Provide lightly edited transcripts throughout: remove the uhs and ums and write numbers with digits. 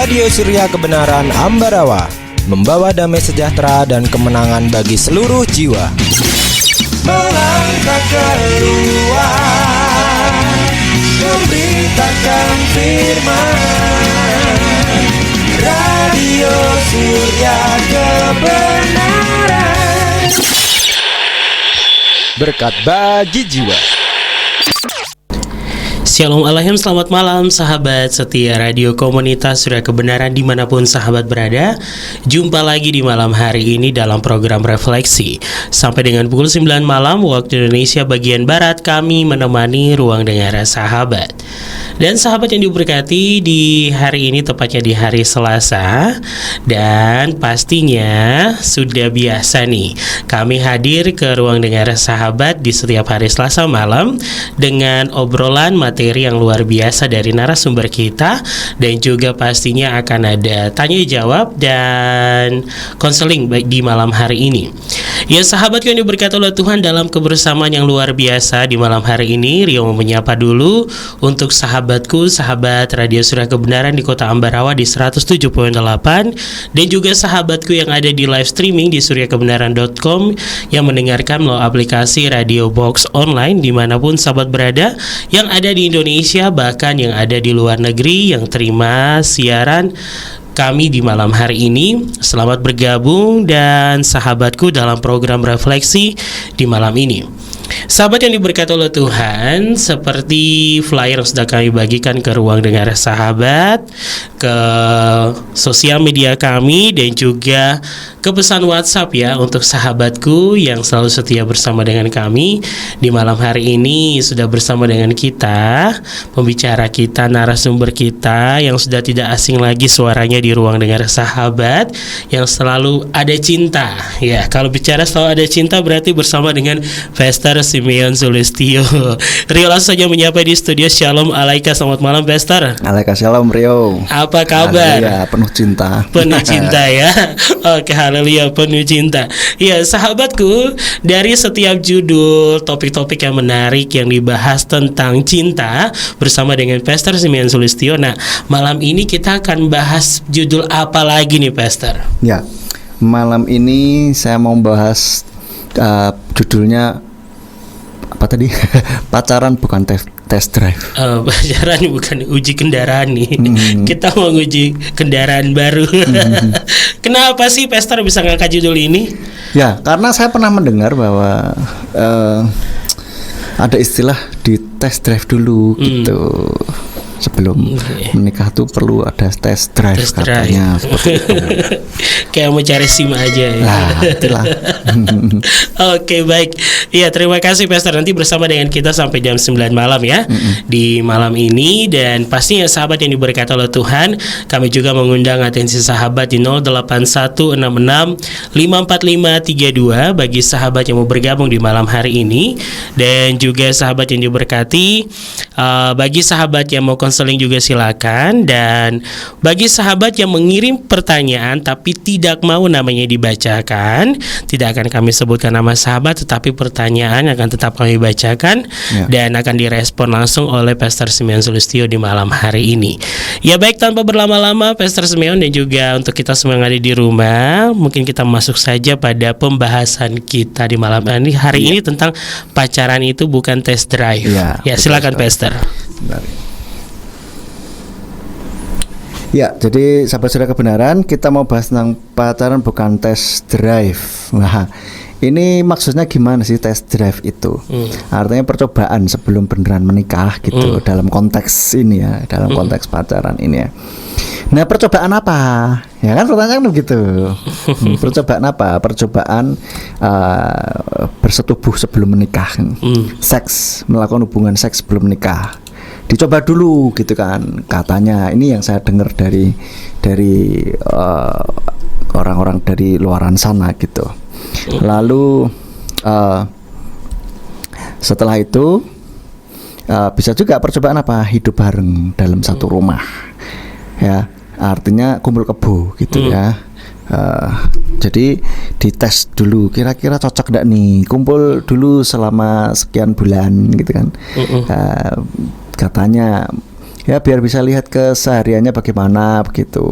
Radio Surya Kebenaran Ambarawa, membawa damai sejahtera dan kemenangan bagi seluruh jiwa. Melangkah keluar, memberitakan firman. Radio Surya Kebenaran, berkat bagi jiwa. Shalom Alaikum, selamat malam sahabat setia Radio Komunitas Surya Kebenaran dimanapun sahabat berada. Jumpa lagi di malam hari ini dalam program Refleksi. Sampai dengan pukul 9 malam waktu Indonesia bagian Barat, kami menemani ruang dengar sahabat. Dan sahabat yang diberkati, di hari ini tepatnya di hari Selasa, dan pastinya sudah biasa nih kami hadir ke ruang dengar sahabat di setiap hari Selasa malam dengan obrolan materi yang luar biasa dari narasumber kita, dan juga pastinya akan ada tanya jawab dan konseling baik di malam hari ini. Ya sahabat yang diberkati oleh Tuhan, dalam kebersamaan yang luar biasa di malam hari ini, Rio mau menyapa dulu untuk sahabatku, sahabat Radio Surya Kebenaran di Kota Ambarawa di 107.8, dan juga sahabatku yang ada di live streaming di suryakebenaran.com yang mendengarkan melalui aplikasi Radio Box Online dimanapun sahabat berada, yang ada di Indonesia bahkan yang ada di luar negeri yang terima siaran kami di malam hari ini. Selamat bergabung dan sahabatku dalam program Refleksi di malam ini. Sahabat yang diberkati oleh Tuhan, seperti flyer yang sudah kami bagikan ke ruang dengar sahabat, ke sosial media kami, dan juga ke pesan WhatsApp ya untuk sahabatku yang selalu setia bersama dengan kami. Di malam hari ini sudah bersama dengan kita pembicara kita, narasumber kita yang sudah tidak asing lagi suaranya di ruang dengar sahabat, yang selalu ada cinta. Ya, kalau bicara selalu ada cinta berarti bersama dengan Pastor Simeon Sulistyo. Rio langsung saja menyapa di studio. Shalom Alaika, selamat malam Pastor. Alaika shalom Rio. Apa kabar? Ya, penuh cinta. Penuh cinta ya. Oke, haleluya, penuh cinta. Ya sahabatku, dari setiap judul topik-topik yang menarik yang dibahas tentang cinta bersama dengan Pastor Simeon Sulistyo. Nah, malam ini kita akan bahas judul apa lagi nih Pastor? Ya, malam ini saya mau bahas judulnya apa tadi? Pacaran bukan test drive. Pacaran bukan uji kendaraan nih. Kita mau uji kendaraan baru. Kenapa sih Pastor bisa ngangkat judul ini? Ya, karena saya pernah mendengar bahwa ada istilah di test drive dulu gitu. Sebelum menikah tuh perlu ada test drive katanya seperti itu. Kayak mau cari SIM aja ya. Nah, itulah. Oke, baik. Ya, terima kasih Pastor. Nanti bersama dengan kita sampai jam 9 malam ya. Di malam ini, dan pastinya sahabat yang diberkati oleh Tuhan, kami juga mengundang atensi sahabat di 0816654532 bagi sahabat yang mau bergabung di malam hari ini, dan juga sahabat yang diberkati, bagi sahabat yang mau konseling juga silakan, dan bagi sahabat yang mengirim pertanyaan tapi tidak mau namanya dibacakan, tidak akan kami sebutkan nama sahabat, tetapi pertanyaan akan tetap kami bacakan dan akan direspon langsung oleh Pastor Simeon Sulistyo di malam hari ini. Ya baik, tanpa berlama-lama Pastor Simeon dan juga untuk kita semua yang ada di rumah, mungkin kita masuk saja pada pembahasan kita di malam hari ini tentang pacaran itu bukan test drive. Ya silakan Pastor. Ya, jadi sahabat Surya Kebenaran, kita mau bahas tentang pacaran bukan test drive. Nah, ini maksudnya gimana sih test drive itu? Artinya percobaan sebelum beneran menikah gitu, dalam konteks ini ya, dalam konteks pacaran ini ya. Nah, percobaan apa? Ya kan pertanyaan begitu. Percobaan apa? Percobaan bersetubuh sebelum menikah. Seks, melakukan hubungan seks sebelum menikah. Dicoba dulu gitu kan, katanya. Ini yang saya dengar dari orang-orang dari luaran sana gitu. Lalu setelah itu bisa juga percobaan apa? Hidup bareng dalam satu rumah. Ya, artinya kumpul kebo gitu ya. Jadi dites dulu kira-kira cocok enggak nih, kumpul dulu selama sekian bulan gitu kan. Katanya Ya biar bisa lihat kesehariannya bagaimana begitu.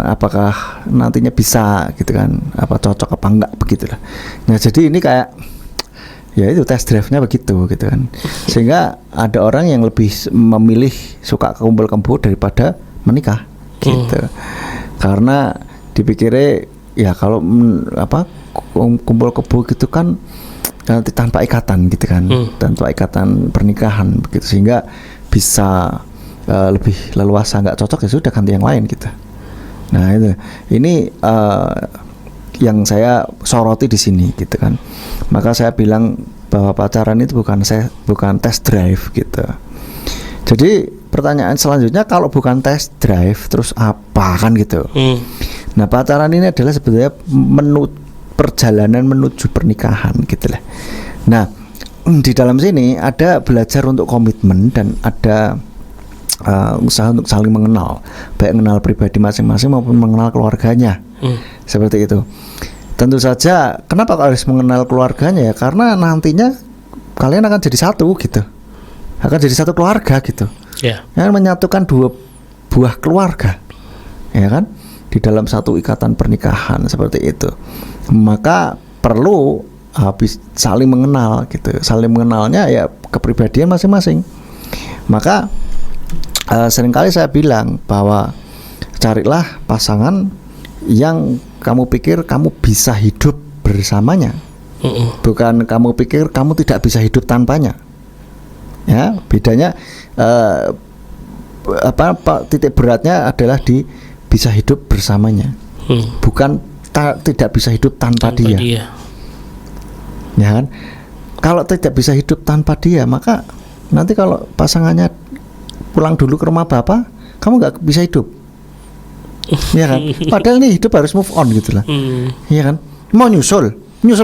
Apakah nantinya bisa gitu kan, apa cocok apa enggak begitulah. Nah jadi ini kayak ya itu test drive-nya begitu gitu kan. Sehingga ada orang yang lebih memilih suka kumpul kebo daripada menikah gitu. Karena dipikirnya ya kalau kumpul kebo gitu kan nanti tanpa ikatan gitu kan, tanpa ikatan pernikahan begitu, sehingga bisa lebih leluasa, nggak cocok ya sudah ganti yang lain gitu. Nah ini yang saya soroti di sini gitu kan. Maka saya bilang bahwa pacaran itu bukan test drive gitu. Jadi pertanyaan selanjutnya, kalau bukan test drive terus apa kan gitu. Nah pacaran ini adalah sebetulnya perjalanan menuju pernikahan gitu lah. Nah di dalam sini ada belajar untuk komitmen dan ada usaha untuk saling mengenal, baik mengenal pribadi masing-masing maupun mengenal keluarganya. Seperti itu. Tentu saja kenapa harus mengenal keluarganya ya, karena nantinya kalian akan jadi satu gitu, akan jadi satu keluarga gitu, yang menyatukan dua buah keluarga, ya kan, di dalam satu ikatan pernikahan seperti itu. Maka perlu saling mengenal gitu. Saling mengenalnya ya kepribadian masing-masing. Maka seringkali saya bilang bahwa carilah pasangan yang kamu pikir kamu bisa hidup bersamanya, bukan kamu pikir kamu tidak bisa hidup tanpanya. Ya, bedanya titik beratnya adalah di bisa hidup bersamanya, bukan tidak bisa hidup tanpa dia. Ya kan? Kalau tidak bisa hidup tanpa dia, maka nanti kalau pasangannya pulang dulu ke rumah bapak, kamu nggak bisa hidup, ya kan? Padahal nih hidup harus move on gitulah, ya kan? Mau nyusul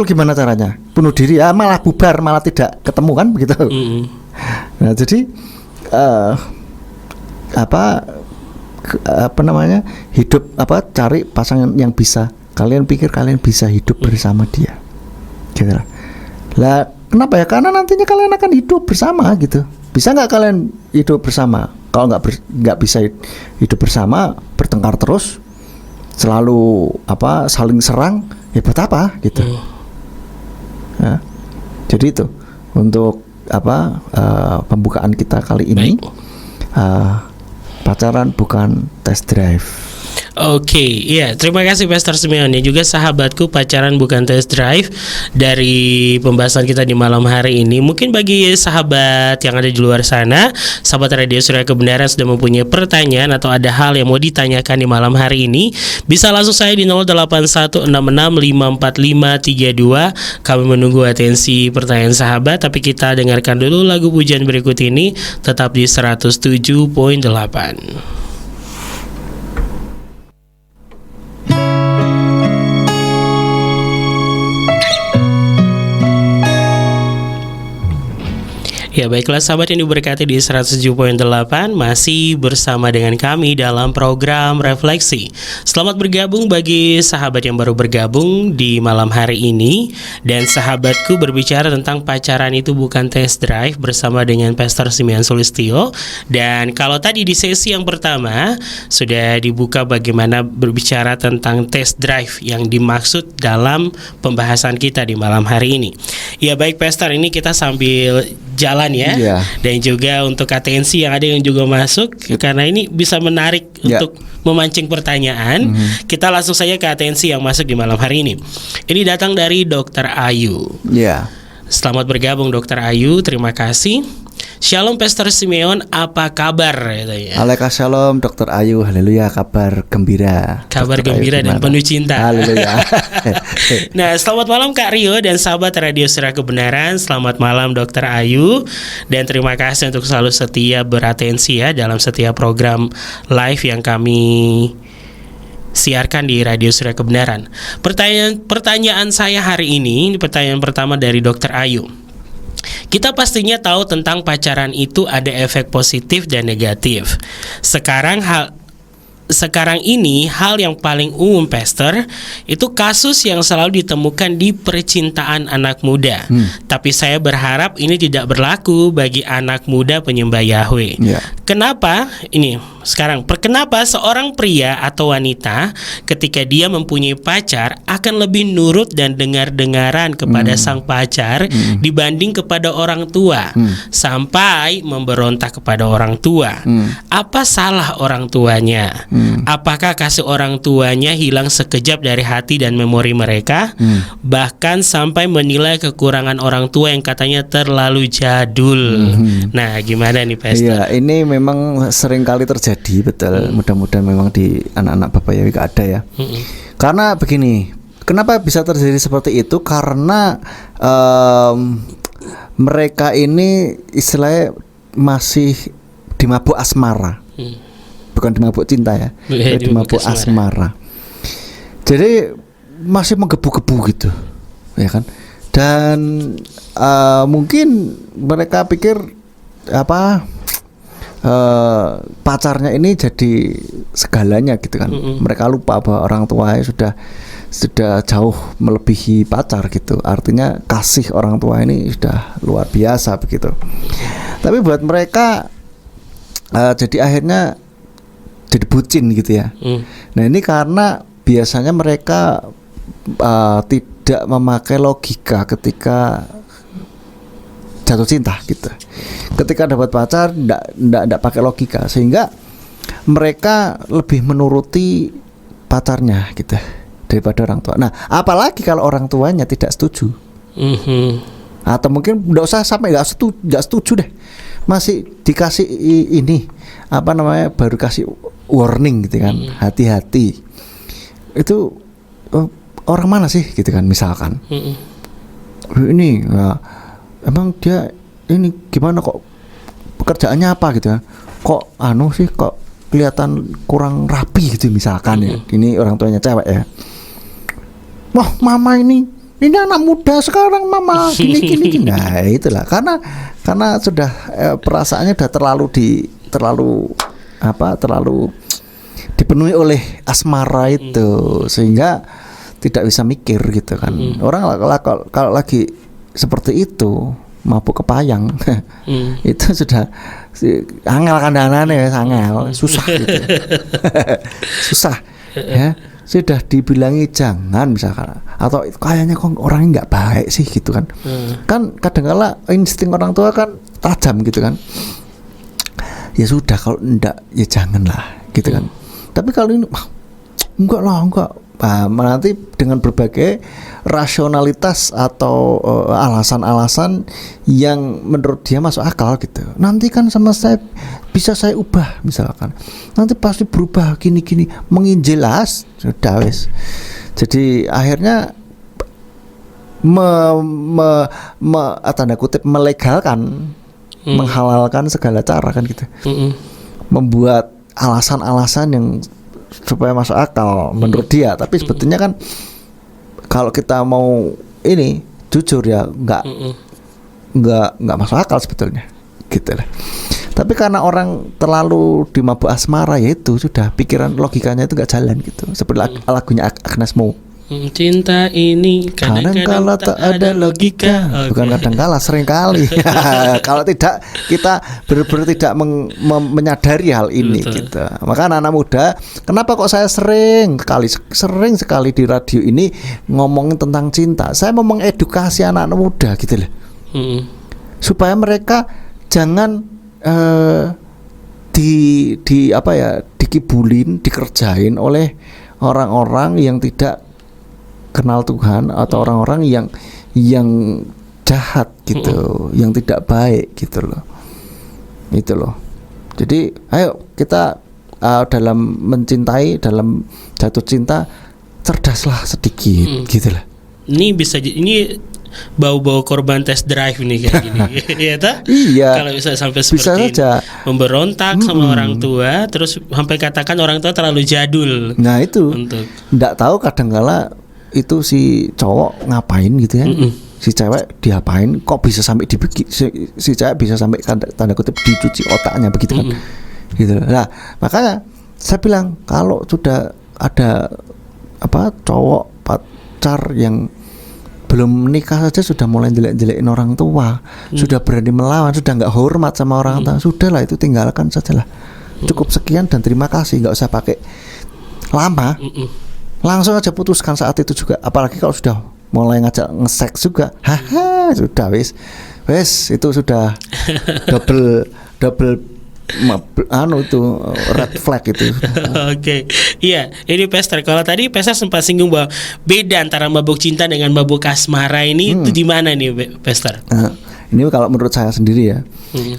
gimana caranya? Bunuh diri ya, malah bubar, malah tidak ketemu kan begitu. Nah jadi hidup cari pasangan yang bisa kalian pikir kalian bisa hidup bersama dia, gitulah. Lah kenapa ya? Karena nantinya kalian akan hidup bersama gitu. Bisa nggak kalian hidup bersama? Kalau nggak bisa hidup bersama, bertengkar terus, selalu saling serang, ya buat apa gitu. Ya, jadi itu untuk pembukaan kita kali ini. Pacaran bukan test drive. Oke, ya terima kasih Pastor Simeon dan juga sahabatku, pacaran bukan test drive dari pembahasan kita di malam hari ini. Mungkin bagi sahabat yang ada di luar sana, sahabat Radio Surya Kebenaran sudah mempunyai pertanyaan atau ada hal yang mau ditanyakan di malam hari ini, bisa langsung saya di 0816654532. Kami menunggu atensi pertanyaan sahabat, tapi kita dengarkan dulu lagu pujian berikut ini, tetap di 107.8. Ya baiklah sahabat yang diberkati di 107.8, masih bersama dengan kami dalam program Refleksi. Selamat bergabung bagi sahabat yang baru bergabung di malam hari ini. Dan sahabatku, berbicara tentang pacaran itu bukan test drive bersama dengan Pastor Simeon Sulistyo. Dan kalau tadi di sesi yang pertama sudah dibuka bagaimana berbicara tentang test drive yang dimaksud dalam pembahasan kita di malam hari ini. Ya baik Pastor, ini kita sambil jalan ya, dan juga untuk atensi yang ada yang juga masuk, karena ini bisa menarik untuk memancing pertanyaan. Kita langsung saja ke atensi yang masuk di malam hari ini. Ini datang dari Dr. Ayu. Selamat bergabung Dr. Ayu, terima kasih. Shalom Pastor Simeon, apa kabar? Waalaikumsalam Dr. Ayu, haleluya, kabar gembira. Kabar Dr. gembira Ayu, dan penuh cinta. Haleluya. Nah, selamat malam Kak Rio dan sahabat Radio Surya Kebenaran. Selamat malam Dr. Ayu, dan terima kasih untuk selalu setia beratensi ya dalam setiap program live yang kami siarkan di Radio Surya Kebenaran. Pertanyaan saya hari ini, pertanyaan pertama dari Dr. Ayu. Kita pastinya tahu tentang pacaran itu ada efek positif dan negatif. Sekarang sekarang ini hal yang paling umum, Pastor, itu kasus yang selalu ditemukan di percintaan anak muda. Tapi saya berharap ini tidak berlaku bagi anak muda penyembah Yahweh. Kenapa? Kenapa seorang pria atau wanita ketika dia mempunyai pacar akan lebih nurut dan dengar-dengaran kepada sang pacar dibanding kepada orang tua, sampai memberontak kepada orang tua? Apa salah orang tuanya? Apakah kasih orang tuanya hilang sekejap dari hati dan memori mereka? Bahkan sampai menilai kekurangan orang tua yang katanya terlalu jadul. Nah, gimana nih, Pastor? Iya, ini memang sering kali terjadi, betul. Mudah-mudahan memang di anak-anak Bapak Yawi gak ada ya. Karena begini, kenapa bisa terjadi seperti itu? Karena mereka ini istilahnya masih dimabuk asmara. Bukan dimabuk cinta ya, dimabuk asmara. Jadi masih menggebu-gebu gitu, ya kan? Dan mungkin mereka pikir pacarnya ini jadi segalanya gitu kan. Mereka lupa bahwa orang tuanya sudah jauh melebihi pacar gitu. Artinya kasih orang tua ini sudah luar biasa begitu. Tapi buat mereka jadi akhirnya jadi bucin gitu ya. Nah, ini karena biasanya mereka tidak memakai logika ketika jatuh cinta gitu. Ketika dapat pacar ndak pakai logika, sehingga mereka lebih menuruti pacarnya gitu daripada orang tua. Nah, apalagi kalau orang tuanya tidak setuju. Atau mungkin nggak usah sampai nggak setuju deh, masih dikasih ini baru kasih warning gitu kan, hati-hati. Itu orang mana sih gitu kan, misalkan ini emang dia ini gimana kok pekerjaannya apa gitu ya, kok kok kelihatan kurang rapi gitu misalkan ya. Ini orang tuanya cewek ya, wah mama ini anak muda sekarang mama gini. Nah itulah karena sudah perasaannya udah terlalu dipenuhi oleh asmara itu, sehingga tidak bisa mikir gitu kan. Orang kalau lagi seperti itu mabuk kepayang itu sudah angel kandangannya ya, angel susah gitu. Susah ya, sudah dibilangi jangan misalkan, atau kayaknya kok orangnya nggak baik sih gitu kan. Kan kadang-kala insting orang tua kan tajam gitu kan. Ya sudah, kalau enggak ya janganlah gitu kan. Tapi kalau ini enggak. Nanti dengan berbagai rasionalitas atau alasan-alasan yang menurut dia masuk akal gitu. Nanti kan sama saya bisa saya ubah misalkan. Nanti pasti berubah gini menginjelas sudah wes. Jadi akhirnya tanda kutip melegalkan, menghalalkan segala cara kan gitu. Membuat alasan-alasan yang supaya masuk akal menurut dia. Tapi sebetulnya kan kalau kita mau ini jujur ya nggak masuk akal sebetulnya gitu lah. Tapi karena orang terlalu dimabuk asmara, ya itu sudah pikiran logikanya itu nggak jalan gitu. Seperti lagunya Agnes Mo, cinta ini kadang-kala tak ada logika. Bukan kadang-kala, sering kali. Kalau tidak, kita benar-benar tidak menyadari hal ini. Betul. Gitu. Maka anak-anak muda, kenapa kok saya sering sekali di radio ini ngomongin tentang cinta? Saya mau mengedukasi anak-anak muda gitu loh. Supaya mereka jangan dikibulin, dikerjain oleh orang-orang yang tidak kenal Tuhan, atau orang-orang yang jahat gitu, yang tidak baik gitu loh. Itu loh. Jadi ayo kita dalam mencintai, dalam jatuh cinta, cerdaslah sedikit gitu lah. Ini bau-bau korban test drive nih kayak gini. Iya tak? Iya. Kalau bisa sampai seperti ini, memberontak sama orang tua, terus sampai katakan orang tua terlalu jadul. Nah itu. Nggak tahu kadang-kala itu si cowok ngapain gitu ya, si cewek diapain, kok bisa sampai si cewek bisa sampai tanda kutip dicuci otaknya begitu kan, gitu. Nah makanya saya bilang kalau sudah ada cowok pacar yang belum menikah saja sudah mulai jelek-jelekin orang tua, sudah berani melawan, sudah nggak hormat sama orang tua, sudahlah itu tinggalkan sajalah. Cukup sekian dan terima kasih, nggak usah pakai lama, langsung aja putuskan saat itu juga. Apalagi kalau sudah mulai ngajak nge-seks juga, sudah wis itu sudah double itu red flag itu. Oke. Iya, ini Pastor. Kalau tadi Pastor sempat singgung bahwa beda antara mabuk cinta dengan mabuk asmara ini itu di mana nih, Pastor? Ini kalau menurut saya sendiri ya.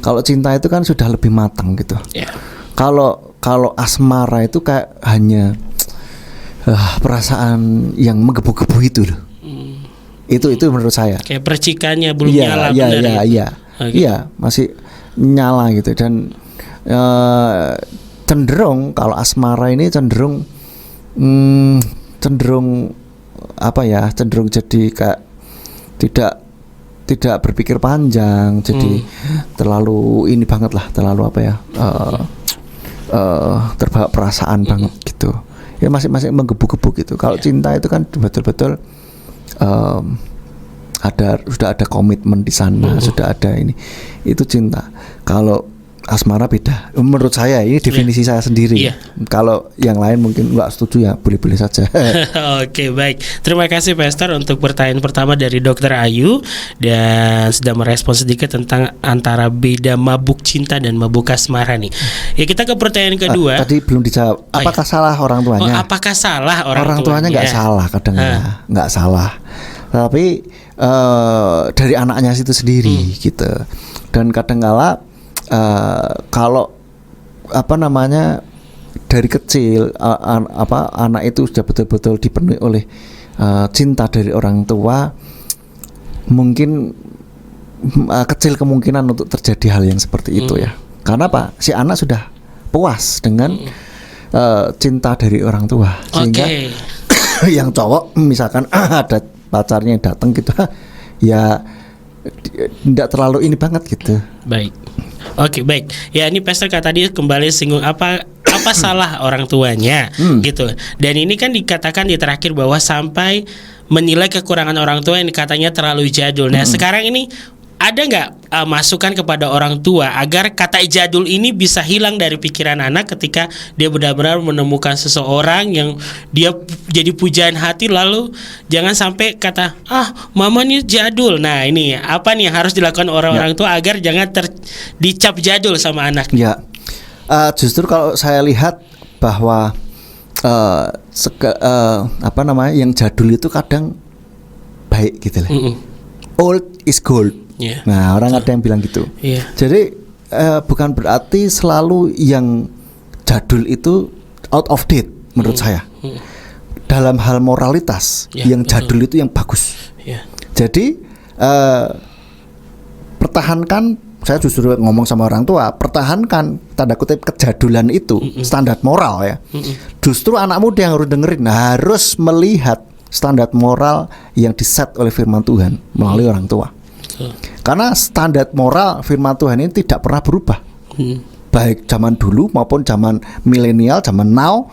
Kalau cinta itu kan sudah lebih matang gitu. Yeah. Kalau asmara itu kayak hanya perasaan yang menggebu-gebu itu loh. Itu menurut saya. Kayak percikannya belum nyala benar. Iya, masih nyala gitu. Dan cenderung kalau asmara ini cenderung jadi kayak tidak berpikir panjang, jadi terlalu ini banget lah, terlalu terbawa perasaan banget gitu. Ya masih menggebu-gebu gitu. Kalau cinta itu kan betul-betul sudah ada komitmen di sana, sudah ada ini. Itu cinta. Kalau asmara beda. Menurut saya ini definisi saya sendiri. Kalau yang lain mungkin nggak setuju ya boleh-boleh saja. Oke, baik. Terima kasih Pastor untuk pertanyaan pertama dari Dr. Ayu dan sudah merespons sedikit tentang antara beda mabuk cinta dan mabuk asmara nih. Ya kita ke pertanyaan kedua. Tadi belum dijawab. Apakah salah orang tuanya? Apakah salah orang tuanya? Nggak salah kadang nggak salah. Tapi dari anaknya itu sendiri gitu. Dan kadang-kala kalau dari kecil anak itu sudah betul-betul dipenuhi oleh cinta dari orang tua, mungkin kecil kemungkinan untuk terjadi hal yang seperti itu ya. Karena apa? Si anak sudah puas dengan cinta dari orang tua, sehingga yang cowok misalkan ada pacarnya yang datang gitu ya tidak terlalu ini banget gitu. Baik. Oke, baik. Ya, ini Pastor tadi kembali singgung apa salah orang tuanya gitu. Dan ini kan dikatakan di terakhir bahwa sampai menilai kekurangan orang tua yang katanya terlalu jadul. Nah, sekarang ini ada nggak masukan kepada orang tua agar kata jadul ini bisa hilang dari pikiran anak ketika dia benar-benar menemukan seseorang yang dia jadi pujaan hati, lalu jangan sampai kata mama nih jadul. Nah, ini apa nih yang harus dilakukan orang-orang tua agar jangan dicap jadul sama anak? Ya, justru kalau saya lihat bahwa yang jadul itu kadang baik gitu lah. Old is gold. Nah, orang ada yang bilang gitu. Jadi bukan berarti selalu yang jadul itu out of date menurut saya. Dalam hal moralitas, yang jadul itu yang bagus. Jadi pertahankan, saya justru ngomong sama orang tua, pertahankan tanda kutip kejadulan itu, standar moral ya. Justru anak muda yang harus dengerin, harus melihat standar moral yang diset oleh firman Tuhan melalui orang tua. Karena standar moral firman Tuhan ini tidak pernah berubah, baik zaman dulu maupun zaman milenial, zaman now,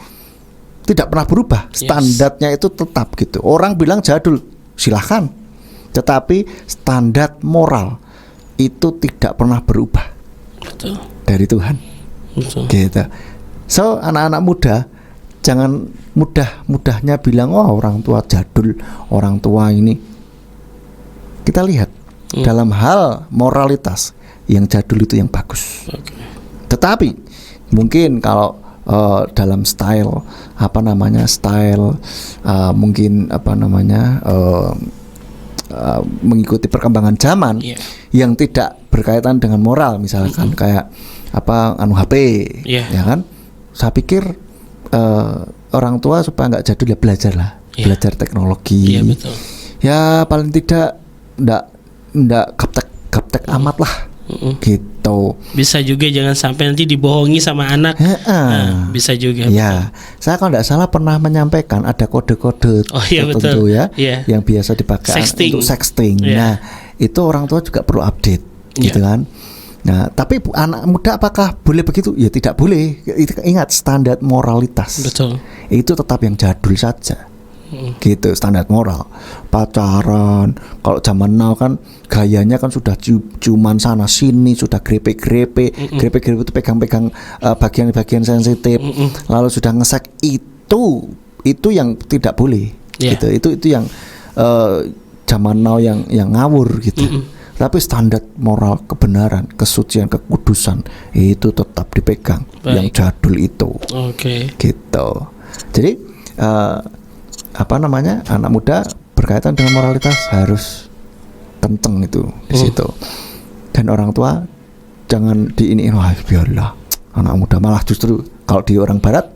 tidak pernah berubah. Standarnya itu tetap gitu. Orang bilang jadul, silahkan, tetapi standar moral itu tidak pernah berubah. Betul. Dari Tuhan. Betul. Gitu. So anak-anak muda jangan mudah-mudahnya bilang orang tua jadul, orang tua ini. Kita lihat dalam hal moralitas yang jadul itu yang bagus. Tetapi mungkin kalau dalam style mungkin mengikuti perkembangan zaman yang tidak berkaitan dengan moral, misalkan kayak HP, ya kan? Saya pikir orang tua supaya nggak jadul ya belajar teknologi. Betul. Ya paling tidak ndak gaptek amat lah. Gitu. Bisa juga jangan sampai nanti dibohongi sama anak. Bisa juga. Ya, saya kalau tidak salah pernah menyampaikan ada kode-kode tertentu yang biasa dipakai untuk sexting. Nah, itu orang tua juga perlu update, gitu kan. Nah, tapi anak muda apakah boleh begitu? Ya tidak boleh. Ingat standar moralitas. Betul. Itu tetap yang jadul saja. Gitu standar moral. Pacaran kalau zaman now kan gayanya kan sudah ciuman sana sini, sudah grepe-grepe itu pegang-pegang bagian-bagian sensitif. Lalu sudah ngesek, itu yang tidak boleh. Gitu. Itu yang zaman now yang ngawur gitu. Tapi standar moral kebenaran, kesucian, kekudusan itu tetap dipegang. Baik. Yang jadul itu. Gitu. Jadi anak muda berkaitan dengan moralitas harus kenceng itu di situ. Dan orang tua jangan diiniin, wah biarlah anak muda, malah justru kalau di orang barat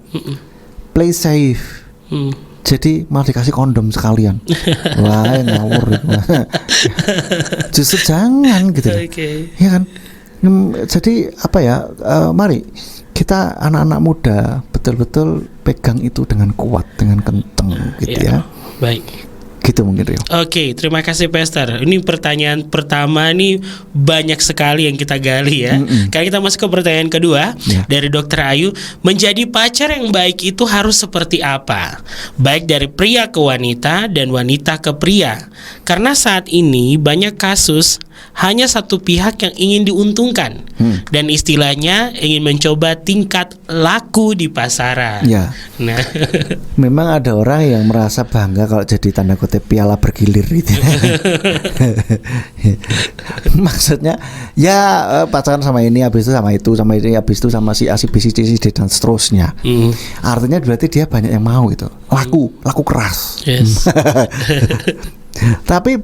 play safe. Jadi malah dikasih kondom sekalian. Wah, ngawur. Justru jangan gitu. Ya kan? Jadi mari kita anak-anak muda betul-betul pegang itu dengan kuat, dengan kenceng gitu ya. Baik. Gitu mungkin Rio. Oke, terima kasih Pastor. Ini pertanyaan pertama nih banyak sekali yang kita gali ya. Karena kita masuk ke pertanyaan kedua dari Dr. Ayu. Menjadi pacar yang baik itu harus seperti apa? Baik dari pria ke wanita dan wanita ke pria. Karena saat ini banyak kasus hanya satu pihak yang ingin diuntungkan dan istilahnya ingin mencoba tingkat laku di pasaran. Ya. Nah, memang ada orang yang merasa bangga kalau jadi tanda kutip piala bergilir gitu. Maksudnya ya pacaran sama ini, habis itu sama itu, sama ini, habis itu sama si A, si B, si C, si D dan seterusnya. Artinya berarti dia banyak yang mau gitu. Laku keras. Yes. Tapi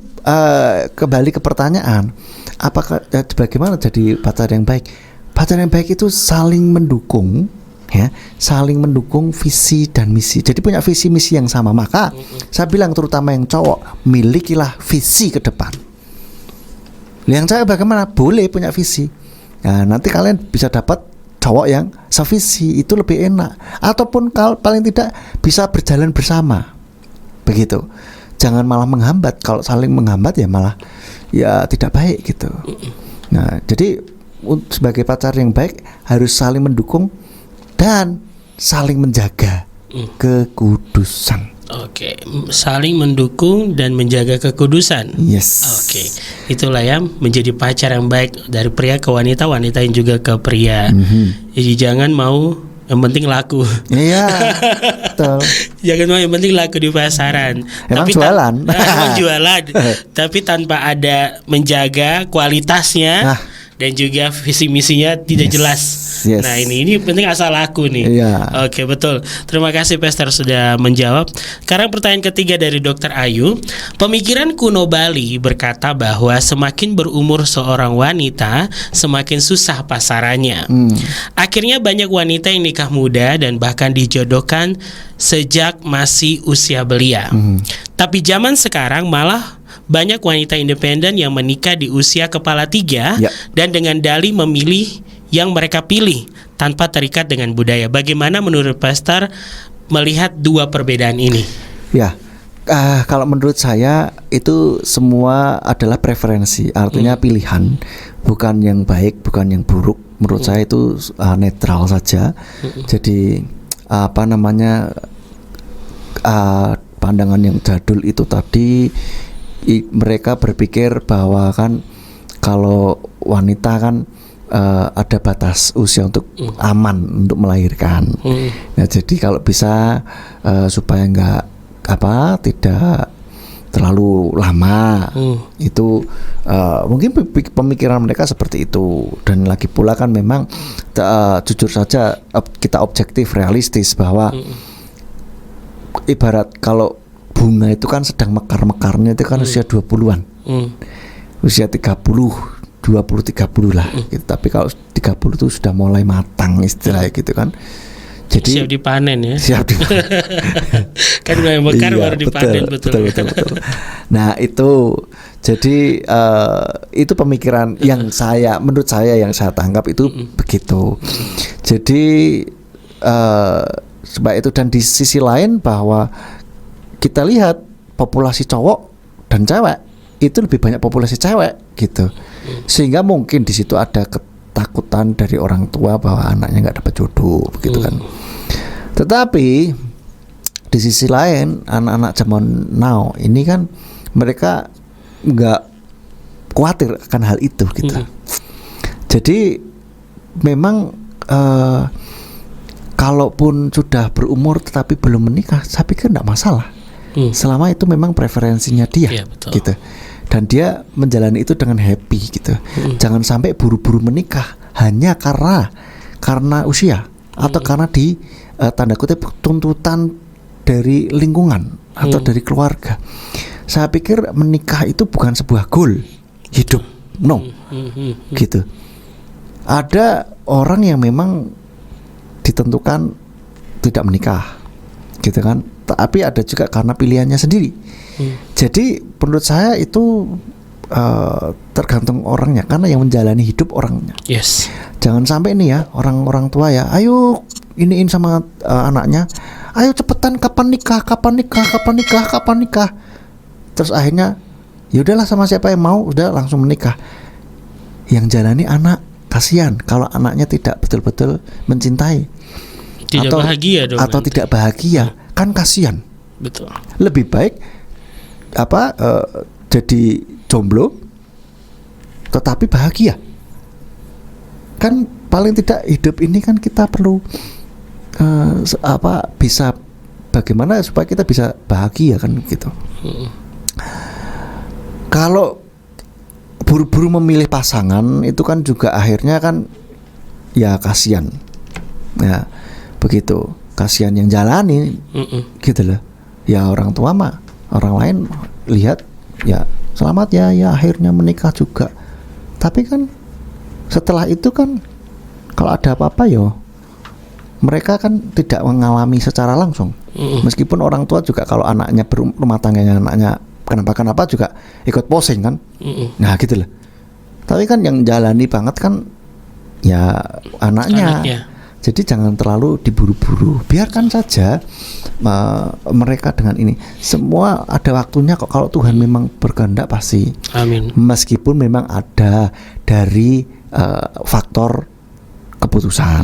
kembali ke pertanyaan, apakah bagaimana jadi pacar yang baik? Pacar yang baik itu saling mendukung, ya, saling mendukung visi dan misi. Jadi punya visi misi yang sama. Maka saya bilang terutama yang cowok, milikilah visi ke depan. Yang cewek bagaimana? Boleh punya visi. Nah, nanti kalian bisa dapat cowok yang sevisi, itu lebih enak. Ataupun kalau paling tidak bisa berjalan bersama. Begitu. Jangan malah menghambat. Kalau saling menghambat ya malah ya tidak baik gitu. Nah, jadi sebagai pacar yang baik harus saling mendukung dan saling menjaga kekudusan. Oke, saling mendukung dan menjaga kekudusan. Yes. Oke, itulah ya menjadi pacar yang baik dari pria ke wanita, wanita yang juga ke pria. Jadi jangan mau yang penting laku. Iya, betul. Jangan mau yang penting laku di pasaran. Emang jualan. Emang jualan. Tapi tanpa ada menjaga kualitasnya dan juga visi misinya tidak jelas. Yes. Nah ini penting asal laku nih. Iya. Oke, betul. Terima kasih Pastor sudah menjawab. Sekarang pertanyaan ketiga dari Dr. Ayu. Pemikiran kuno Bali berkata bahwa semakin berumur seorang wanita, semakin susah pasarannya. Akhirnya banyak wanita yang nikah muda dan bahkan dijodohkan sejak masih usia belia. Tapi zaman sekarang malah banyak wanita independen yang menikah di usia kepala 3 dan dengan dalih memilih yang mereka pilih tanpa terikat dengan budaya. Bagaimana menurut Pastor melihat dua perbedaan ini? Ya, kalau menurut saya itu semua adalah preferensi, artinya pilihan, bukan yang baik, bukan yang buruk. Menurut saya itu netral saja. Jadi pandangan yang jadul itu tadi, mereka berpikir bahwa kan kalau wanita kan ada batas usia untuk aman untuk melahirkan. Nah, jadi kalau bisa supaya tidak terlalu lama, itu mungkin pemikiran mereka seperti itu. Dan lagi pula kan memang jujur saja kita objektif realistis bahwa ibarat kalau bunga itu kan sedang mekar-mekarnya itu kan usia 20-an. Usia 20-30 lah gitu. Tapi kalau 30 itu sudah mulai matang istilahnya gitu kan. Jadi siap dipanen ya. Siap dipanen. Kan mulai mekar baru dipanen, betul. Nah, itu jadi itu pemikiran yang menurut saya yang saya tangkap itu begitu. Jadi sebab itu, dan di sisi lain bahwa kita lihat populasi cowok dan cewek itu lebih banyak populasi cewek gitu, sehingga mungkin di situ ada ketakutan dari orang tua bahwa anaknya nggak dapat jodoh, begitu kan. Tetapi di sisi lain anak-anak zaman now ini kan mereka nggak khawatir akan hal itu gitu. Jadi memang kalaupun sudah berumur tetapi belum menikah, saya pikir nggak masalah. Selama itu memang preferensinya dia, gitu. Dan dia menjalani itu dengan happy gitu. Jangan sampai buru-buru menikah hanya karena usia atau karena di tanda kutip tuntutan dari lingkungan atau dari keluarga. Saya pikir menikah itu bukan sebuah goal hidup, no, gitu. Ada orang yang memang ditentukan tidak menikah, gitu kan. Tapi ada juga karena pilihannya sendiri. Jadi menurut saya itu tergantung orangnya, karena yang menjalani hidup orangnya. Yes. Jangan sampai nih ya orang-orang tua ya, ayo iniin sama anaknya, ayo cepetan kapan nikah. Terus akhirnya ya udahlah sama siapa yang mau, udah langsung menikah. Yang jalani anak, kasihan kalau anaknya tidak betul-betul mencintai, tidak bahagia dong, atau tidak bahagia, kan kasihan. Betul. Lebih baik jadi jomblo tetapi bahagia. Kan paling tidak hidup ini kan kita perlu bisa bagaimana supaya kita bisa bahagia kan gitu. Kalau buru-buru memilih pasangan itu kan juga akhirnya kan ya kasihan. Ya, begitu. Kasihan yang jalani. Gitu loh. Ya orang tua mah, orang lain lihat ya selamat ya akhirnya menikah juga. Tapi kan setelah itu kan kalau ada apa-apa yo mereka kan tidak mengalami secara langsung. Meskipun orang tua juga kalau anaknya berumah tangganya, anaknya kenapa juga ikut posing kan. Nah gitu loh. Tapi kan yang jalani banget kan ya anaknya. Jadi jangan terlalu diburu-buru. Biarkan saja mereka dengan ini. Semua ada waktunya kok. Kalau Tuhan memang berkehendak pasti. Amin. Meskipun memang ada dari faktor keputusan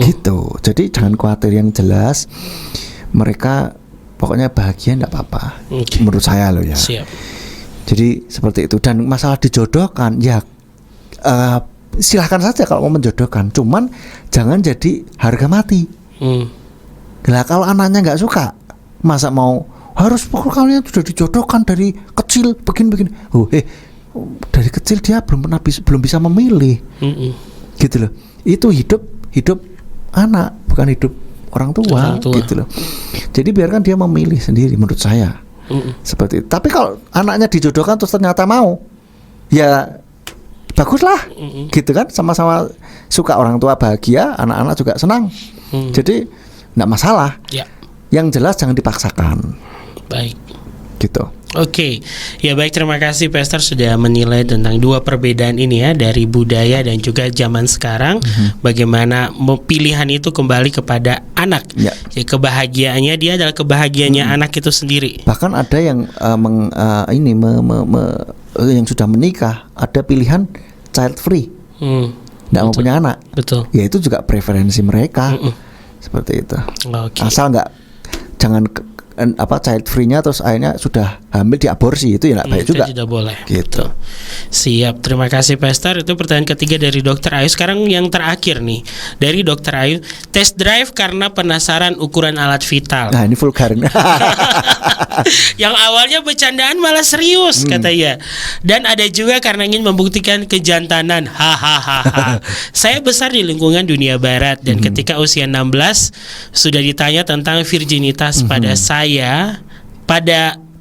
gitu. Jadi jangan khawatir, yang jelas mereka pokoknya bahagia enggak apa-apa. Menurut saya loh ya. Siap. Jadi seperti itu. Dan masalah dijodohkan ya silahkan saja kalau mau menjodohkan, cuman jangan jadi harga mati. Lah kalau anaknya nggak suka, masa mau harus pokoknya sudah dijodohkan dari kecil begini. Dari kecil dia belum bisa memilih. Gitu loh. Itu hidup anak, bukan hidup orang tua. Gitu loh. Jadi biarkan dia memilih sendiri menurut saya. Seperti itu. Tapi kalau anaknya dijodohkan terus ternyata mau, ya baguslah, gitu kan, sama-sama suka, orang tua bahagia, anak-anak juga senang. Jadi nggak masalah. Yang jelas jangan dipaksakan. Baik. Gitu. Oke, ya baik, terima kasih Pastor sudah menilai tentang dua perbedaan ini ya, dari budaya dan juga zaman sekarang. Bagaimana pilihan itu kembali kepada anak. Ya, kebahagiaannya dia adalah kebahagiaannya anak itu sendiri. Bahkan ada yang yang sudah menikah, ada pilihan child free, nggak mau punya anak. Betul. Ya itu juga preferensi mereka. Seperti itu. Asal jangan child free-nya terus akhirnya sudah hamil diaborsi, itu ya nggak baik juga. Tidak boleh. Gitu. Siap, terima kasih Pastor. Itu pertanyaan ketiga dari Dr. Ayu. Sekarang yang terakhir nih dari Dr. Ayu, test drive karena penasaran ukuran alat vital. Nah ini vulgar. Yang awalnya bercandaan malah serius katanya. Dan ada juga karena ingin membuktikan kejantanan. Hahaha. Saya besar di lingkungan dunia barat dan ketika usia 16 sudah ditanya tentang virginitas pada saya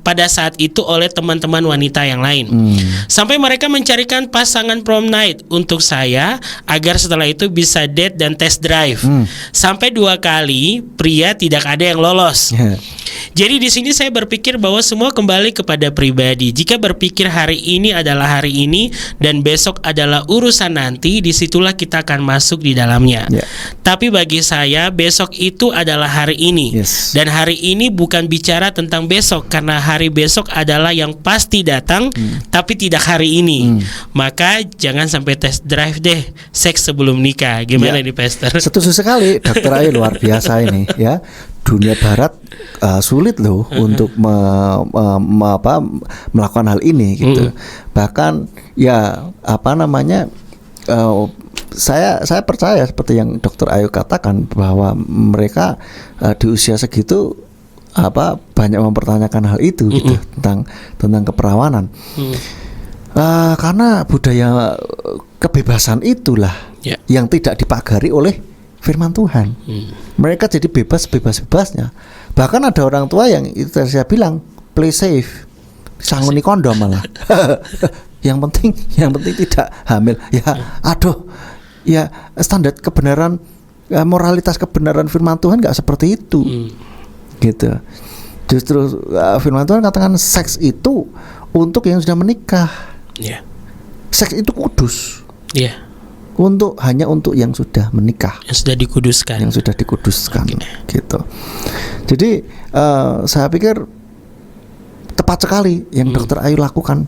pada saat itu oleh teman-teman wanita yang lain. Sampai mereka mencarikan pasangan prom night untuk saya agar setelah itu bisa date dan test drive. Sampai 2 kali pria tidak ada yang lolos. Jadi di sini saya berpikir bahwa semua kembali kepada pribadi. Jika berpikir hari ini adalah hari ini dan besok adalah urusan nanti, disitulah kita akan masuk di dalamnya. Tapi bagi saya besok itu adalah hari ini. Dan hari ini bukan bicara tentang besok, karena hari besok adalah yang pasti datang, tapi tidak hari ini. Maka jangan sampai test drive deh seks sebelum nikah. Gimana nih Pastor? Setuju sekali, Dokter Ayu luar biasa ini ya. Dunia Barat sulit loh untuk melakukan hal ini gitu. Bahkan ya saya percaya seperti yang Dokter Ayu katakan bahwa mereka di usia segitu banyak mempertanyakan hal itu gitu tentang keperawanan. Karena budaya kebebasan itulah yang tidak dipagari oleh firman Tuhan. Mereka jadi bebas-bebasnya. Bahkan ada orang tua yang itu saya bilang play safe, sanguni kondom malah. yang penting tidak hamil. Ya standar kebenaran, moralitas kebenaran firman Tuhan nggak seperti itu. Gitu. Justru firman Tuhan katakan seks itu untuk yang sudah menikah. Seks itu kudus. Hanya untuk yang sudah menikah, yang sudah dikuduskan, gitu. Jadi saya pikir tepat sekali yang Dokter Ayu lakukan,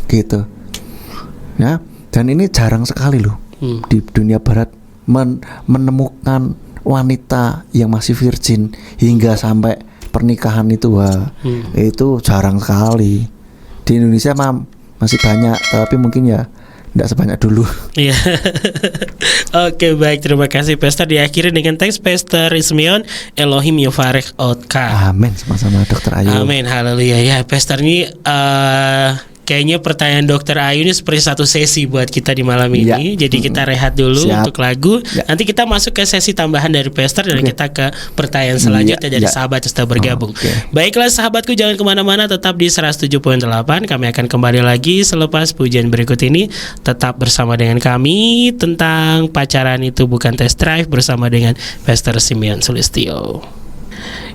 gitu. Ya, dan ini jarang sekali loh di dunia Barat menemukan wanita yang masih virgin hingga sampai pernikahan itu, itu jarang sekali. Di Indonesia masih banyak, tapi mungkin ya tidak sebanyak dulu. Iya. Oke, baik, terima kasih Pastor. Diakhiri dengan teks Pastor Ismion, Elohim Yofarek Otka. Amin, sama-sama Dokter Ayu. Amin, haleluya. Ya, Pastor ini kayaknya pertanyaan Dokter Ayu ini seperti satu sesi buat kita di malam ini. Jadi kita rehat dulu untuk lagu. Nanti kita masuk ke sesi tambahan dari Pastor dan kita ke pertanyaan selanjutnya dari sahabat yang sudah bergabung. Baiklah sahabatku, jangan kemana-mana, tetap di 107.8. Kami akan kembali lagi selepas pujian berikut ini. Tetap bersama dengan kami tentang pacaran itu bukan test drive bersama dengan Pastor Simeon Sulistyo.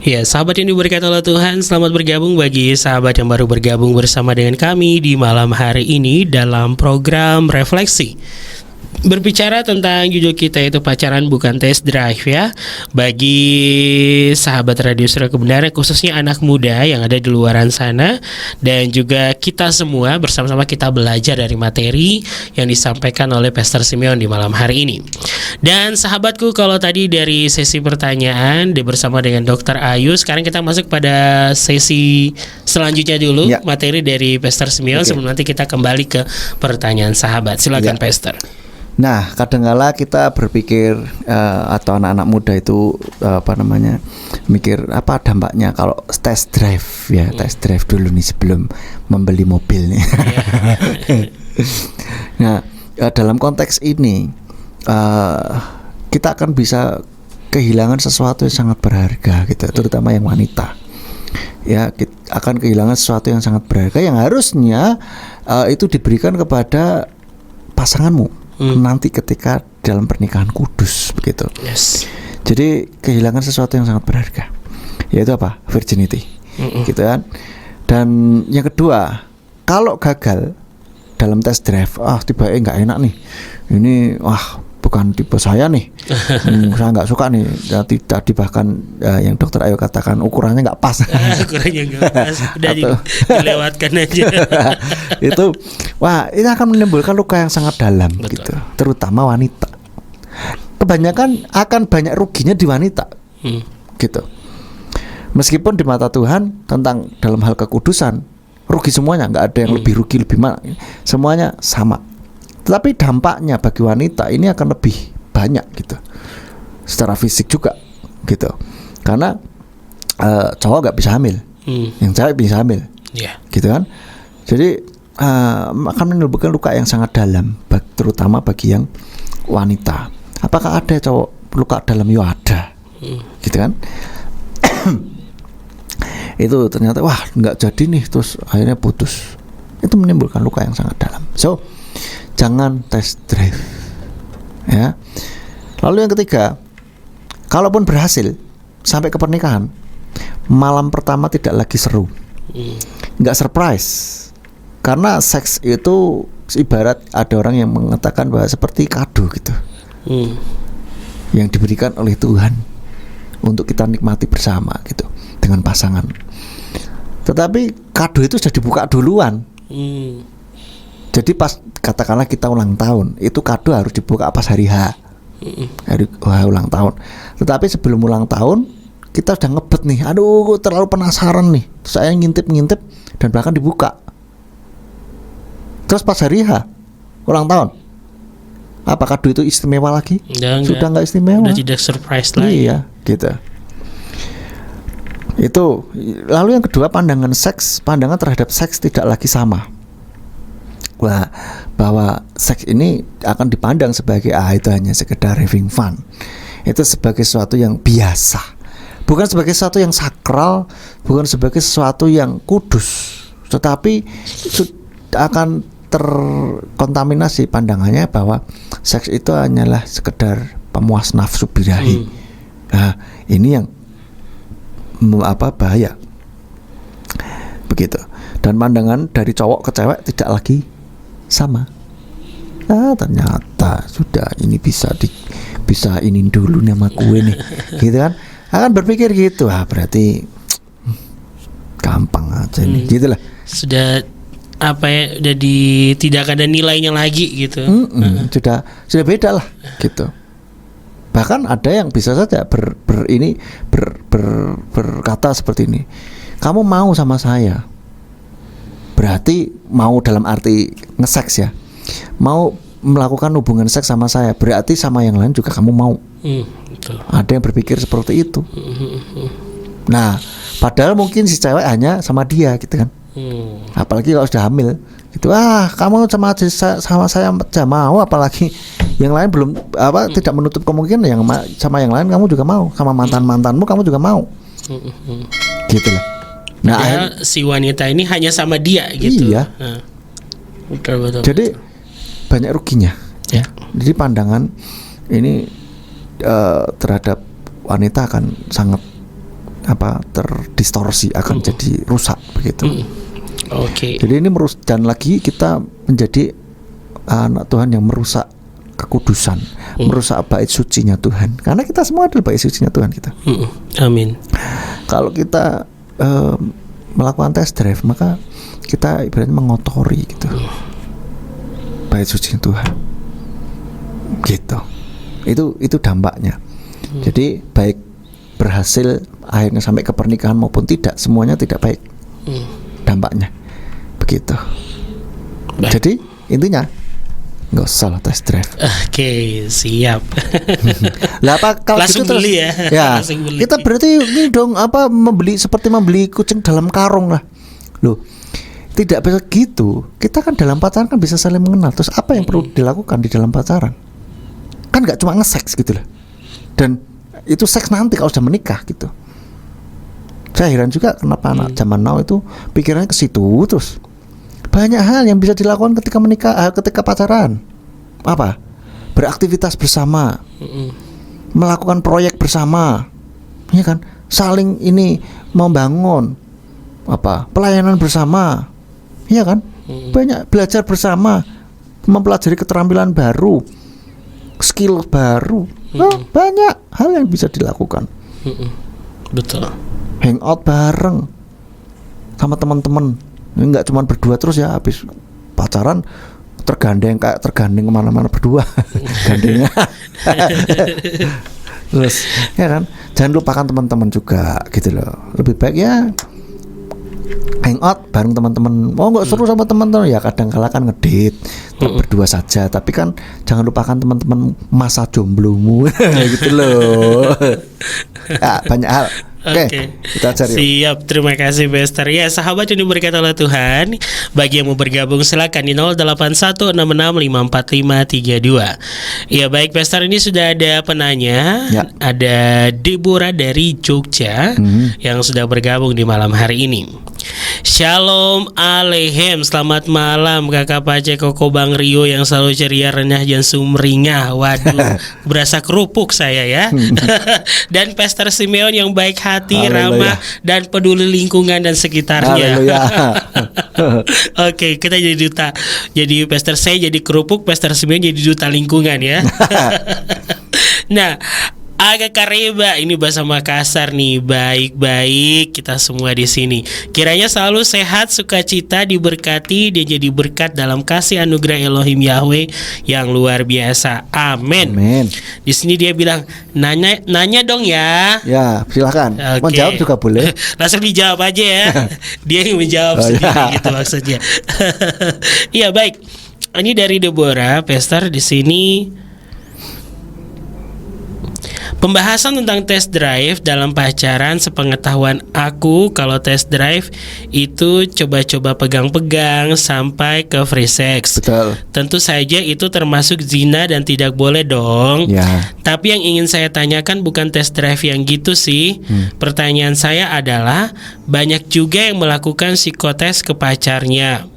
Ya, sahabat yang diberkati oleh Tuhan, selamat bergabung bagi sahabat yang baru bergabung bersama dengan kami di malam hari ini dalam program Refleksi. Berbicara tentang judul kita itu pacaran bukan test drive ya. Bagi sahabat Radio Suara Kebenaran, khususnya anak muda yang ada di luaran sana, dan juga kita semua bersama-sama kita belajar dari materi yang disampaikan oleh Pastor Simeon di malam hari ini. Dan sahabatku, kalau tadi dari sesi pertanyaan bersama dengan Dokter Ayu, sekarang kita masuk pada sesi selanjutnya dulu, materi dari Pastor Simeon sebelum nanti kita kembali ke pertanyaan sahabat. Silakan Pastor. Nah, kadangkala kita berpikir atau anak-anak muda itu mikir apa dampaknya kalau test drive test drive dulu nih sebelum membeli mobil nih. Nah, dalam konteks ini kita akan bisa kehilangan sesuatu yang sangat berharga gitu, terutama yang wanita. Ya, kita akan kehilangan sesuatu yang sangat berharga yang harusnya itu diberikan kepada pasanganmu nanti ketika dalam pernikahan kudus begitu. Jadi kehilangan sesuatu yang sangat berharga, yaitu apa? Virginity, gitu kan. Dan yang kedua, kalau gagal dalam test drive, tiba-tiba nggak enak nih, ini bukan tipe saya nih, saya nggak suka nih. Tadi bahkan yang Dokter Ayu katakan ukurannya nggak pas. Ukurannya nggak pas, udah dilewatkan aja. Itu ini akan menimbulkan luka yang sangat dalam. Betul. Gitu, terutama wanita. Kebanyakan akan banyak ruginya di wanita, gitu. Meskipun di mata Tuhan tentang dalam hal kekudusan rugi semuanya, nggak ada yang lebih rugi lebih mana, semuanya sama. Tetapi dampaknya bagi wanita ini akan lebih banyak gitu, secara fisik juga gitu, karena cowok nggak bisa hamil, yang cewek bisa hamil, gitu kan. Jadi akan menimbulkan luka yang sangat dalam, terutama bagi yang wanita. Apakah ada cowok luka dalam? Ya ada, gitu kan. Itu ternyata nggak jadi nih, terus akhirnya putus. Itu menimbulkan luka yang sangat dalam. So jangan test drive, ya. Lalu yang ketiga, kalaupun berhasil sampai ke pernikahan, malam pertama tidak lagi seru, nggak surprise, karena seks itu ibarat ada orang yang mengatakan bahwa seperti kado gitu, yang diberikan oleh Tuhan untuk kita nikmati bersama gitu dengan pasangan. Tetapi kado itu sudah dibuka duluan. Jadi pas katakanlah kita ulang tahun, itu kado harus dibuka pas hari H. Hari ulang tahun. Tetapi sebelum ulang tahun kita sudah ngebet nih. Aduh, terlalu penasaran nih. Saya ngintip-ngintip dan bahkan dibuka. Terus pas hari H ulang tahun, apa kado itu istimewa lagi? Sudah nggak istimewa. Sudah tidak surprise lagi. Iya, gitu. Itu. Lalu yang kedua, pandangan terhadap seks tidak lagi sama. Wah, bahwa seks ini akan dipandang sebagai itu hanya sekedar having fun. Itu sebagai sesuatu yang biasa, bukan sebagai sesuatu yang sakral, bukan sebagai sesuatu yang kudus, tetapi akan terkontaminasi pandangannya bahwa seks itu hanyalah sekedar pemuas nafsu birahi. Nah, ini yang bahaya. Begitu. Dan pandangan dari cowok ke cewek tidak lagi sama. Ternyata sudah ini bisa ini dulu nama gue nih. Gitu kan? Akan berpikir gitu. Berarti gampang aja nih. Gitulah. Sudah tidak ada nilainya lagi gitu. Sudah beda lah gitu. Bahkan ada yang bisa saja berkata seperti ini. Kamu mau sama saya, berarti mau dalam arti nge-seks ya. Mau melakukan hubungan seks sama saya, berarti sama yang lain juga kamu mau. Betul. Ada yang berpikir seperti itu. Nah, padahal mungkin si cewek hanya sama dia gitu kan. Apalagi kalau sudah hamil gitu. Kamu sama saya aja mau, apalagi yang lain belum tidak menutup kemungkinan yang sama yang lain kamu juga mau, sama mantanmu kamu juga mau. Gitu lah. Nah, si wanita ini hanya sama dia gitu. Iya. Betul. Jadi banyak ruginya. Ya. Jadi pandangan ini terhadap wanita akan sangat terdistorsi, akan jadi rusak begitu. Oke. Jadi ini dan lagi kita menjadi anak Tuhan yang merusak kekudusan, merusak bait sucinya Tuhan. Karena kita semua adalah bait sucinya Tuhan kita. Amin. Kalau kita melakukan test drive, maka kita ibaratnya mengotori gitu bait sucinya Tuhan. Gitu. Itu dampaknya. Jadi baik berhasil akhirnya sampai ke pernikahan maupun tidak, semuanya tidak baik. Dampaknya begitu. Jadi intinya nggak usah lah test drive. Oke, siap. Lah apa kalau langsung gitu beli terus, ya? Langsung beli. Kita berarti ini dong seperti membeli kucing dalam karung lah. Loh, tidak bisa gitu. Kita kan dalam pacaran kan bisa saling mengenal. Terus apa yang perlu dilakukan di dalam pacaran? Kan nggak cuma nge-seks gitu lah. Dan itu seks nanti kalau sudah menikah gitu. Saya heran juga kenapa anak zaman now itu pikirannya ke situ terus. Banyak hal yang bisa dilakukan ketika menikah, ketika pacaran. Apa? Beraktivitas bersama, melakukan proyek bersama, ya kan? Saling ini membangun pelayanan bersama, ya kan? Banyak belajar bersama, mempelajari keterampilan baru, skill baru. Banyak hal yang bisa dilakukan. Betul. Hangout bareng sama teman-teman. Ini nggak cuma berdua terus ya, habis pacaran tergandeng kemana-mana berdua. Gandengnya. Terus ya kan, jangan lupakan teman-teman juga gitu loh. Lebih baik ya hangout bareng teman-teman. Nggak seru sama teman-teman ya, kadang-kala kan ngedit berdua saja, tapi kan jangan lupakan teman-teman masa jomblomu. Gitu loh. Banyak hal. Oke, kita cari. Siap, terima kasih Bester. Ya, sahabat yang diberkati oleh Tuhan, bagi yang mau bergabung silakan di 0816654532. Ya, baik Bester, ini sudah ada penanya. Ya. Ada Deborah dari Jogja yang sudah bergabung di malam hari ini. Shalom Alehem, selamat malam Kakak Pace, Koko Bang Rio yang selalu ceria, renyah dan sumringah. Waduh, berasa kerupuk saya ya. Dan Pastor Simeon yang baik hati, ramah dan peduli lingkungan dan sekitarnya. Oke, kita jadi duta. Jadi Pastor saya jadi kerupuk, Pastor Simeon jadi duta lingkungan ya. Nah, Agak kareba, ini bahasa Makassar nih. Baik-baik kita semua di sini. Kiranya selalu sehat, sukacita, diberkati, dia jadi berkat dalam kasih anugerah Elohim Yahweh yang luar biasa. Amin. Amin. Di sini dia bilang nanya dong ya. Ya, silakan. Mau Oke. jawab juga boleh. Langsung dijawab aja ya. Dia yang menjawab Oh, sendiri ya. gitu maksudnya. Iya baik. Ini dari Deborah Pester di sini. Pembahasan tentang test drive dalam pacaran, sepengetahuan aku kalau test drive itu coba-coba pegang-pegang sampai ke free sex. Betul. Tentu saja itu termasuk zina dan tidak boleh dong. Ya. Tapi yang ingin saya tanyakan bukan test drive yang gitu sih. Pertanyaan saya adalah banyak juga yang melakukan psikotes ke pacarnya.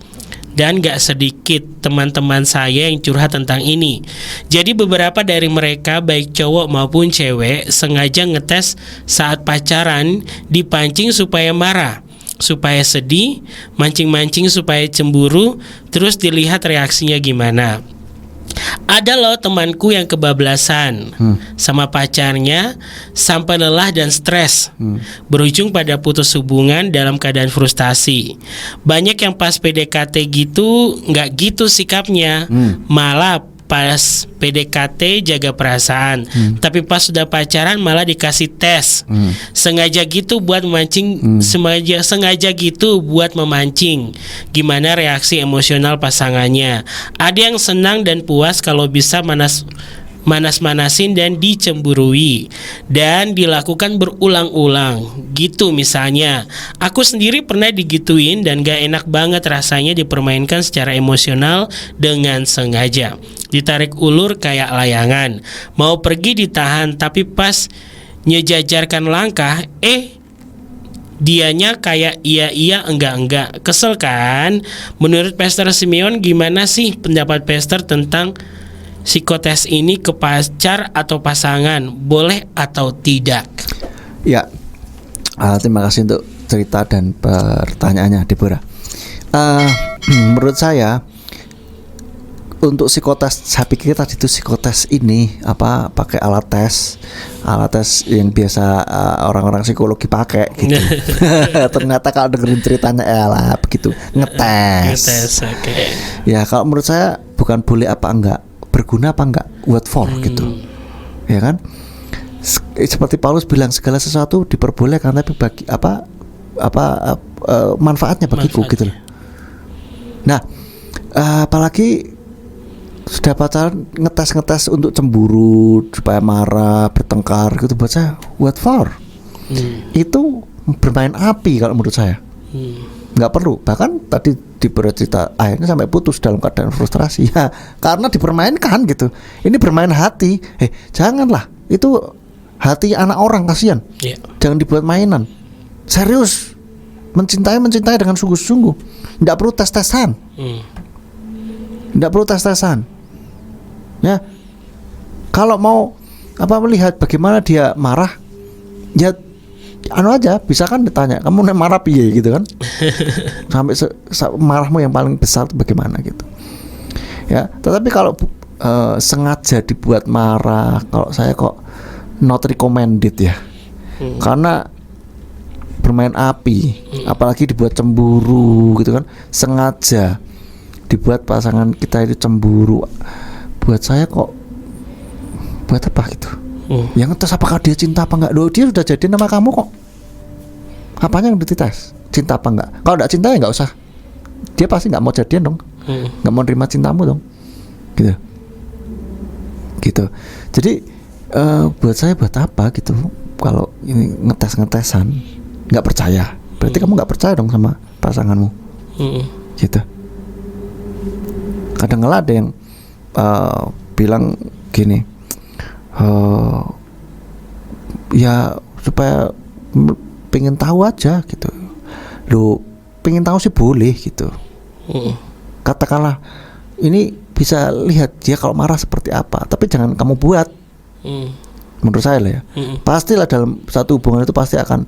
Dan gak sedikit teman-teman saya yang curhat tentang ini. Jadi beberapa dari mereka baik cowok maupun cewek sengaja ngetes saat pacaran, dipancing supaya marah, supaya sedih, mancing-mancing supaya cemburu, terus dilihat reaksinya gimana. Ada loh temanku yang kebablasan sama pacarnya sampai lelah dan stres, berujung pada putus hubungan dalam keadaan frustasi. Banyak yang pas PDKT gitu nggak gitu sikapnya, malah pas PDKT jaga perasaan, tapi pas sudah pacaran malah dikasih tes. Sengaja gitu buat memancing, sengaja gitu buat memancing. Gimana reaksi emosional pasangannya? Ada yang senang dan puas kalau bisa manas-manasin dan dicemburui, dan dilakukan berulang-ulang gitu. Misalnya aku sendiri pernah digituin dan gak enak banget rasanya, dipermainkan secara emosional dengan sengaja, ditarik ulur kayak layangan, mau pergi ditahan, tapi pas nyejajarkan langkah dianya kayak iya enggak. Kesel kan? Menurut Pastor Simeon gimana sih pendapat Pastor tentang psikotes ini ke pacar atau pasangan, boleh atau tidak? Ya, terima kasih untuk cerita dan pertanyaannya, Deborah. Menurut saya, untuk psikotes, saya pikir tadi itu psikotes ini pakai alat tes yang biasa orang-orang psikologi pakai gitu. Ternyata kalau dengerin ceritanya lah begitu ngetes. Okay. Ya kalau menurut saya bukan boleh apa enggak, berguna apa enggak, what for gitu, ya kan? Seperti Paulus bilang segala sesuatu diperbolehkan, tapi bagi manfaatnya bagiku gitu loh. Nah, apalagi sudah pacaran ngetes untuk cemburu supaya marah, bertengkar gitu, buat saya what for? Itu bermain api kalau menurut saya. Nggak perlu. Bahkan tadi cerita akhirnya sampai putus dalam keadaan frustrasi ya karena dipermainkan gitu. Ini bermain hati. Janganlah, itu hati anak orang, kasihan. Jangan dibuat mainan. Serius, mencintai dengan sungguh-sungguh. Nggak perlu tes-tesan. Nggak perlu tes-tesan. Ya, kalau mau melihat bagaimana dia marah, ya aja bisa kan ditanya, kamu marah piye gitu kan? Sampai marahmu yang paling besar itu bagaimana gitu. Ya, tetapi kalau sengaja dibuat marah, kalau saya kok not recommended ya. Karena bermain api, apalagi dibuat cemburu gitu kan, sengaja dibuat pasangan kita itu cemburu. Buat saya kok buat apa gitu? Yang ngetes apakah dia cinta apa enggak? Loh, dia sudah jadian sama kamu kok. Apanya yang dites? Cinta apa enggak? Kalau enggak cinta ya enggak usah. Dia pasti enggak mau jadian dong. Enggak mau nerima cintamu dong. Gitu. Jadi buat saya buat apa gitu? Kalau ini ngetesan, enggak percaya. Berarti kamu enggak percaya dong sama pasanganmu. Gitu. Kadang-kadang ada yang bilang gini, ya supaya pengen tahu aja gitu. Lo pengen tahu sih boleh gitu. Katakanlah ini bisa lihat dia kalau marah seperti apa, tapi jangan kamu buat. Menurut saya lah ya, pastilah dalam satu hubungan itu pasti akan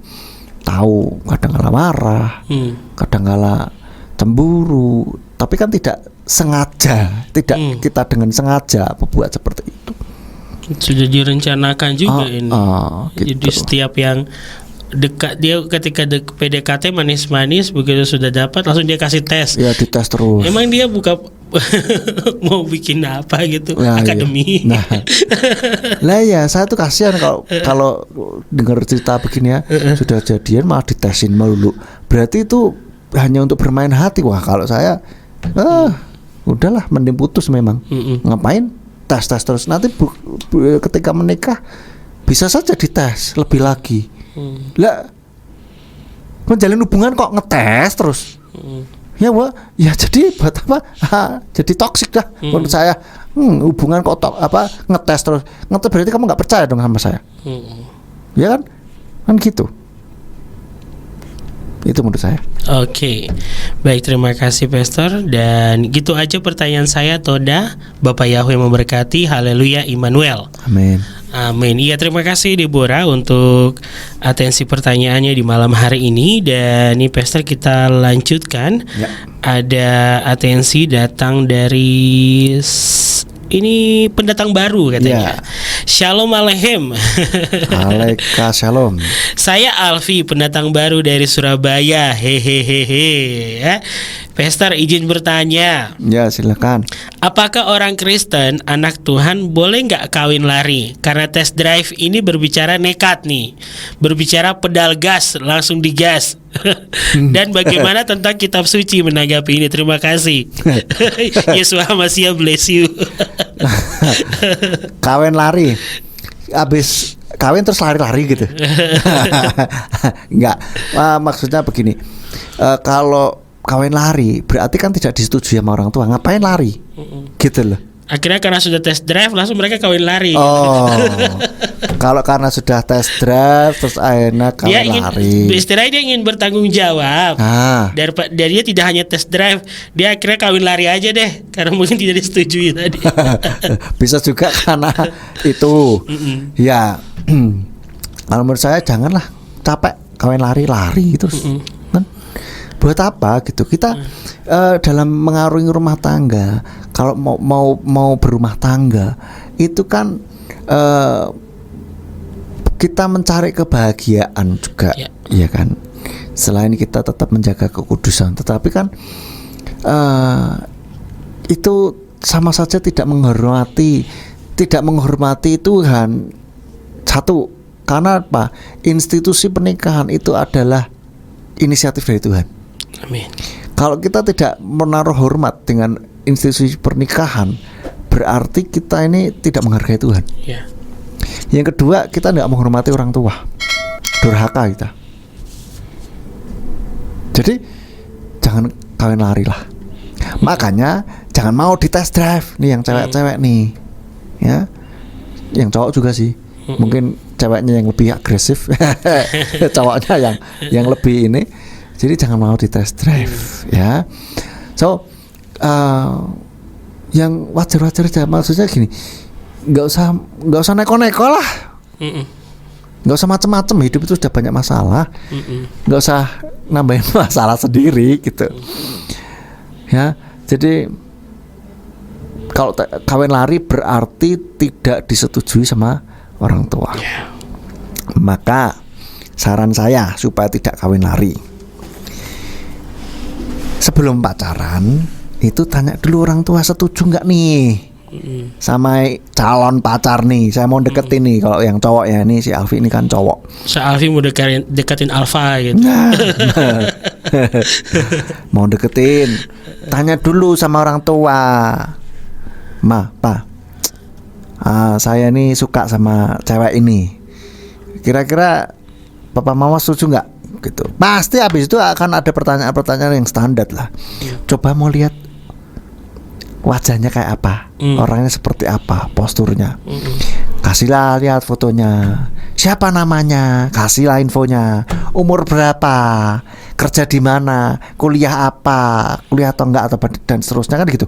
tahu kadang-kala marah, kadang-kala cemburu, tapi kan tidak sengaja, tidak kita dengan sengaja membuat seperti itu. Sudah direncanakan juga ini. Gitu. Jadi setiap yang dekat dia ketika PDKT manis-manis, begitu sudah dapat langsung dia kasih tes. Ya dites terus. Emang dia buka mau bikin apa gitu, Nah, akademi. Iya. Nah, lah ya saya tuh kasihan kalau dengar cerita begini ya, sudah jadian malah ditesin melulu. Berarti itu hanya untuk bermain hati. Wah kalau saya, udahlah mending putus memang. Ngapain tes terus, nanti ketika menikah bisa saja dites lebih lagi. Lah menjalin hubungan kok ngetes terus. Ya wah, ya jadi buat apa? Jadi toksik dah menurut saya. Hubungan kok ngetes terus. Ngetes berarti kamu nggak percaya dong sama saya. Ya kan? Kan gitu. Itu menurut saya. Oke. Baik, terima kasih Pastor. Dan gitu aja pertanyaan saya, Toda. Bapak Yahweh memberkati. Haleluya, Immanuel. Amin. Amin. Iya, terima kasih Deborah untuk atensi pertanyaannya di malam hari ini. Dan ini Pastor kita lanjutkan. Ya. Ada atensi datang dari ini pendatang baru katanya. Ya. Shalom Alehem. Alaika shalom. Saya Alfi, pendatang baru dari Surabaya. Hehehehe. Ya. Pastor izin bertanya. Ya silakan. Apakah orang Kristen, anak Tuhan boleh nggak kawin lari? Karena test drive ini berbicara nekat nih, berbicara pedal gas langsung digas. Dan bagaimana tentang kitab suci menanggapi ini? Terima kasih. Yesus Masih bless you. Kawin lari, abis kawin terus lari-lari gitu. Enggak, maksudnya begini. Kalau kawin lari berarti kan tidak disetujui sama orang tua. Ngapain lari? Gitu loh. Akhirnya karena sudah test drive langsung mereka kawin lari. Oh, kalau karena sudah test drive terus akhirnya kawin lari. Istilahnya dia ingin bertanggung jawab. Dari dia tidak hanya test drive, dia akhirnya kawin lari aja deh karena mungkin tidak disetujui tadi. Bisa juga karena itu. Ya, kalau menurut saya janganlah capek kawin lari terus. Kan? Buat apa gitu? Kita dalam mengarungi rumah tangga, kalau mau berumah tangga itu kan kita mencari kebahagiaan juga, ya kan. Selain kita tetap menjaga kekudusan, tetapi kan itu sama saja tidak menghormati Tuhan. Satu, karena apa? Institusi pernikahan itu adalah inisiatif dari Tuhan. Amin. Kalau kita tidak menaruh hormat dengan institusi pernikahan, berarti kita ini tidak menghargai Tuhan. Yeah. Yang kedua, kita tidak menghormati orang tua, durhaka kita. Jadi jangan kawin lari lah. Makanya jangan mau di test drive nih yang cewek-cewek nih, ya. Yang cowok juga sih. Mungkin ceweknya yang lebih agresif, cowoknya yang lebih ini. Jadi jangan mau di test drive, ya. So yang wajar-wajar aja, maksudnya gini, nggak usah neko-neko lah, nggak usah macem-macem, hidup itu sudah banyak masalah, nggak usah nambahin masalah sendiri gitu, ya. Jadi kalau kawin lari berarti tidak disetujui sama orang tua. Maka saran saya supaya tidak kawin lari, sebelum pacaran itu tanya dulu orang tua setuju nggak nih sama calon pacar nih, saya mau deketin nih. Kalau yang cowok ya, ini si Alfi ini kan cowok. Si Alfi mau deketin Alfa gitu. Mau deketin, tanya dulu sama orang tua. Ma, Pa, saya nih suka sama cewek ini. Kira-kira Papa Mama setuju nggak? Gitu. Pasti habis itu akan ada pertanyaan-pertanyaan yang standar lah. Coba mau lihat wajahnya kayak apa, orangnya seperti apa, posturnya. Kasihlah lihat fotonya, siapa namanya, kasihlah infonya, umur berapa, kerja di mana, kuliah apa, kuliah atau enggak, atau dan seterusnya kan gitu.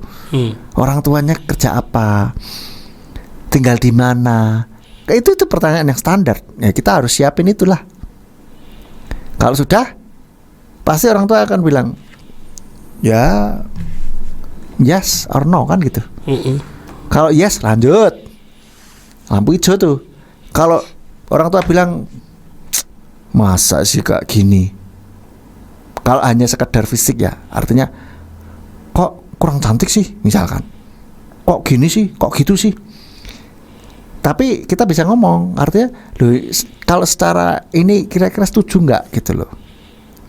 Orang tuanya kerja apa, tinggal di mana. Itu pertanyaan yang standar. Ya kita harus siapin itulah. Kalau sudah, pasti orang tua akan bilang, ya, yes or no kan gitu. Kalau yes lanjut, lampu hijau tuh. Kalau orang tua bilang masa sih kayak gini, kalau hanya sekedar fisik ya, artinya kok kurang cantik sih misalkan, kok gini sih, kok gitu sih. Tapi kita bisa ngomong, artinya loh, kalau secara ini kira-kira setuju nggak gitu loh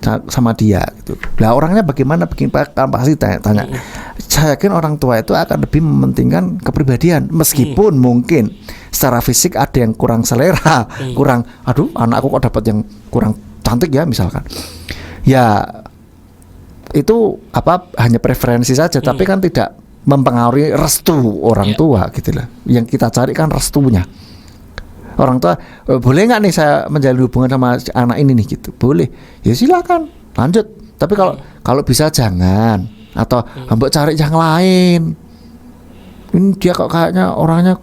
sama dia gitu. Lah orangnya bagaimana, pasti tanya. Saya yakin orang tua itu akan lebih mementingkan kepribadian, meskipun mungkin secara fisik ada yang kurang selera, kurang, aduh anakku kok dapat yang kurang cantik ya misalkan. Ya itu hanya preferensi saja, tapi kan tidak mempengaruhi restu orang tua gitu lah. Yang kita cari kan restunya. Orang tua, boleh nggak nih saya menjalin hubungan sama anak ini nih gitu. Boleh. Ya silakan, lanjut. Tapi kalau bisa jangan, atau mbok cari yang lain. Ini dia kok kayaknya orangnya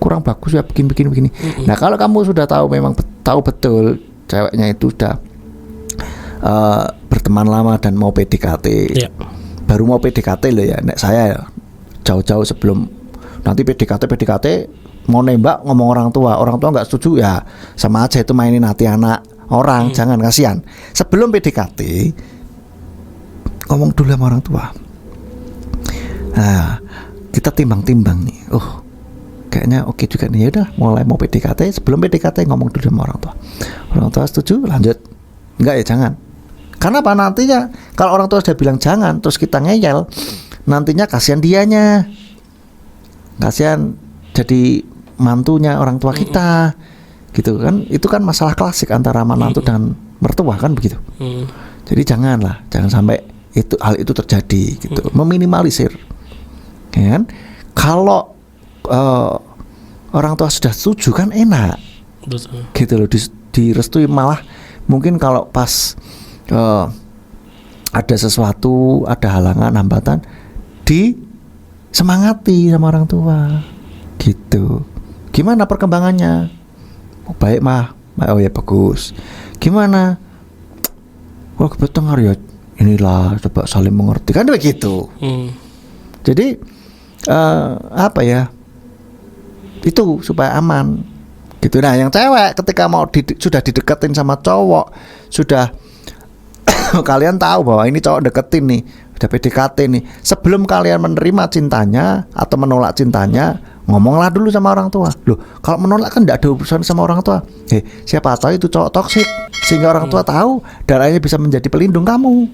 kurang bagus ya, begini. Nah, kalau kamu sudah tahu, memang tahu betul ceweknya itu sudah berteman lama dan mau PDKT. Yeah. Baru mau PDKT loh ya, nek saya ya, jauh-jauh sebelum nanti PDKT mau nembak ngomong orang tua nggak setuju ya sama aja itu mainin hati anak orang. Jangan, kasihan. Sebelum PDKT ngomong dulu sama orang tua. Nah, kita timbang-timbang nih. Kayaknya oke juga nih. Ya udah, mulai mau PDKT, sebelum PDKT ngomong dulu sama orang tua. Orang tua setuju, lanjut. Enggak ya jangan. Karena apa, nantinya kalau orang tua sudah bilang jangan, terus kita ngeyel, nantinya kasihan dianya, kasihan jadi mantunya orang tua kita, gitu kan. Itu kan masalah klasik antara menantu dan mertua kan begitu. Jadi jangan sampai hal itu terjadi gitu. Meminimalisir, ya kan. Kalau orang tua sudah setuju kan enak. Betul. Gitu loh, direstui. Malah mungkin kalau pas ada sesuatu, ada halangan, hambatan, disemangati sama orang tua gitu. Gimana perkembangannya? Baik mah, oh ya bagus. Gimana? Wah kebetulan ya, inilah coba saling mengerti kan begitu. Jadi apa ya, itu supaya aman gitu. Nah yang cewek ketika mau sudah dideketin sama cowok, sudah kalian tahu bahwa ini cowok deketin nih, udah PDKT nih, sebelum kalian menerima cintanya atau menolak cintanya, ngomonglah dulu sama orang tua. Loh, kalau menolak kan tidak ada urusan sama orang tua. Siapa tahu itu cowok toksik, sehingga orang tua tahu dan akhirnya bisa menjadi pelindung kamu.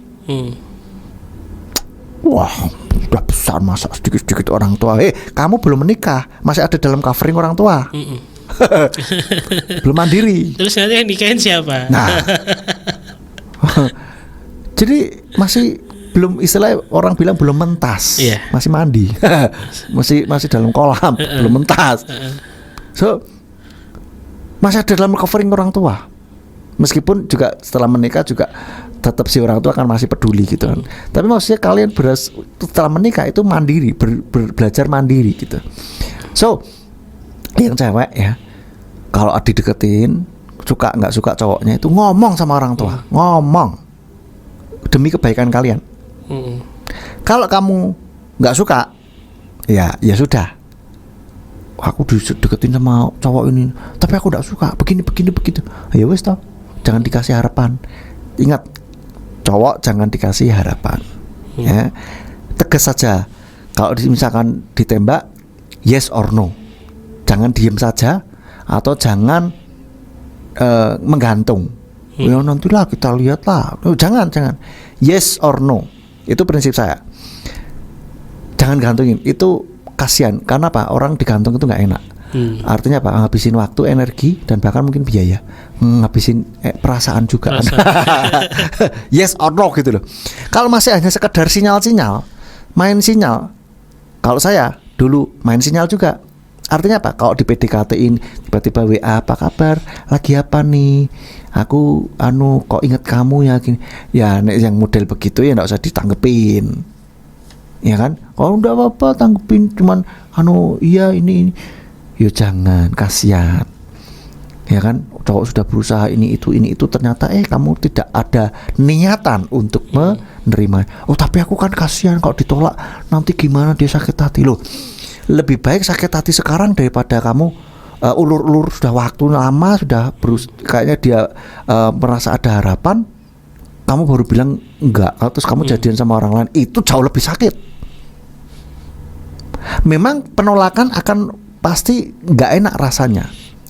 Wah, udah besar masa sedikit-sedikit orang tua. Kamu belum menikah, masih ada dalam covering orang tua. Belum mandiri. Terus nanti yang nikahin siapa? Nah, jadi masih belum, istilah orang bilang belum mentas, masih mandi, masih dalam kolam, belum mentas. So masih ada dalam covering orang tua. Meskipun juga setelah menikah juga tetap si orang tua kan masih peduli gitu kan. Tapi maksudnya kalian setelah menikah itu mandiri, belajar mandiri gitu. So yang cewek ya, kalau dideketin, suka nggak suka cowoknya itu ngomong sama orang tua, ngomong demi kebaikan kalian. Kalau kamu nggak suka, ya sudah. Aku dideketin sama cowok ini, tapi aku nggak suka, begini begitu. Ya wes toh, jangan dikasih harapan. Ingat, cowok jangan dikasih harapan. Ya, tegas saja. Kalau misalkan ditembak, yes or no. Jangan diem saja atau jangan menggantung. Ya nantilah kita lihatlah. Jangan. Yes or no. Itu prinsip saya. Jangan gantungin. Itu kasihan. Karena apa? Orang digantung itu nggak enak. Artinya apa? Ngabisin waktu, energi, dan bahkan mungkin biaya. Ngabisin perasaan juga. Yes or no gitu loh. Kalau masih hanya sekedar sinyal-sinyal, main sinyal. Kalau saya dulu main sinyal juga. Artinya apa? Kalau di PDKT-in tiba-tiba WA, apa kabar? Lagi apa nih? Aku kok inget kamu ya gini. Ya nek yang model begitu ya enggak usah ditanggepin. Ya kan? Kalau enggak apa-apa tanggepin, cuman iya ini. Ya jangan, kasihan. Ya kan? Cowok sudah berusaha ini itu ternyata kamu tidak ada niatan untuk menerima. Oh, tapi aku kan kasihan kalau ditolak, nanti gimana dia sakit hati loh. Lebih baik sakit hati sekarang daripada kamu ulur-ulur sudah waktu lama sudah kayaknya dia merasa ada harapan, kamu baru bilang enggak, terus kamu jadian sama orang lain, itu jauh lebih sakit. Memang penolakan akan pasti nggak enak rasanya,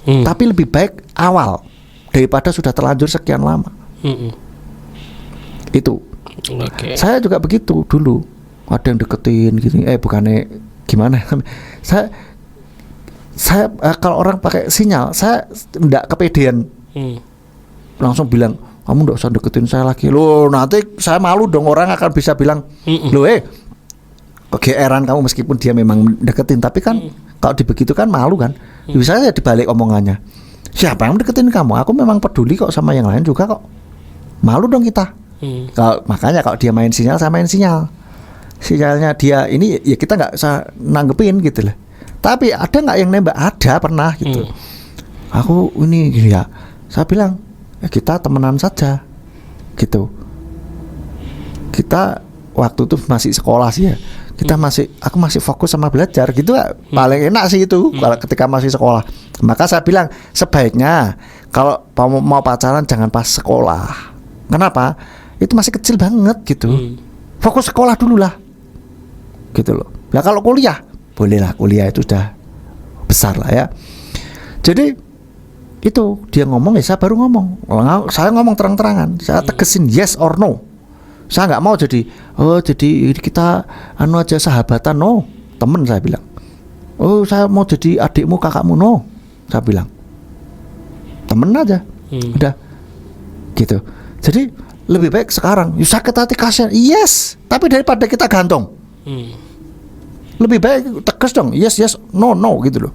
tapi lebih baik awal daripada sudah terlanjur sekian lama. Itu. Okay. Saya juga begitu dulu, ada yang deketin gini, bukannya gimana? Saya kalau orang pakai sinyal, saya nggak kepedean, langsung bilang kamu nggak usah deketin saya lagi. Loh, nanti saya malu dong, orang akan bisa bilang, loh kegeeran kamu meskipun dia memang deketin, tapi kan kalau dibegitukan malu kan. Bisa saja dibalik omongannya, siapa yang deketin kamu? Aku memang peduli kok sama yang lain juga kok. Malu dong kita. Makanya kalau dia main sinyal, saya main sinyal. Sinyalnya dia ini ya kita nggak usah nanggepin gitu lah. Tapi ada nggak yang nembak? Ada, pernah gitu. Aku ini gini ya, saya bilang kita temenan saja gitu. Kita waktu itu masih sekolah sih ya. Aku masih fokus sama belajar gitu, paling enak sih itu kalau ketika masih sekolah. Maka saya bilang sebaiknya kalau mau pacaran jangan pas sekolah. Kenapa? Itu masih kecil banget gitu. Fokus sekolah dulu lah, gitu loh. Nah kalau kuliah bolehlah, kuliah itu sudah besar lah ya. Jadi itu dia ngomong, ya saya baru ngomong. Saya ngomong terang-terangan, saya tegesin yes or no. Saya nggak mau jadi kita aja sahabatan, no, temen saya bilang. Saya mau jadi adikmu, kakakmu, no, saya bilang. Temen aja, udah gitu. Jadi lebih baik sekarang, sakit hati kasihan, yes, tapi daripada kita gantung. Lebih baik tegas dong, yes, no, gitu loh.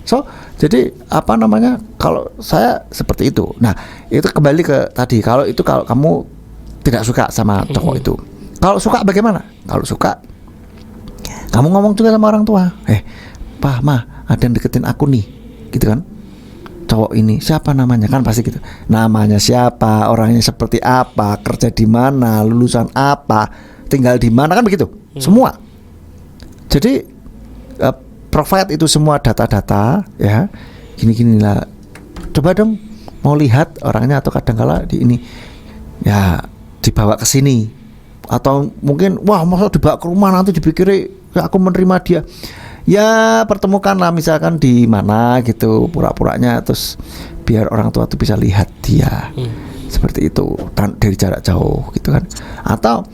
So, jadi kalau saya seperti itu. Nah, itu kembali ke tadi. Kalau kamu tidak suka sama cowok itu, kalau suka bagaimana? Kalau suka, kamu ngomong juga sama orang tua. Pak, Ma, ada yang deketin aku nih, gitu kan? Cowok ini siapa namanya? Kan pasti gitu. Namanya siapa? Orangnya seperti apa? Kerja di mana? Lulusan apa? Tinggal di mana? Kan begitu. Semua. Jadi provide itu semua data-data ya. Gini-gini lah. Coba dong mau lihat orangnya, atau kadang-kala di ini ya dibawa ke sini, atau mungkin masa dibawa ke rumah nanti dipikir aku menerima dia. Ya pertemukanlah misalkan di mana gitu, pura-puranya, terus biar orang tua tuh bisa lihat dia seperti itu dari jarak jauh gitu kan. Atau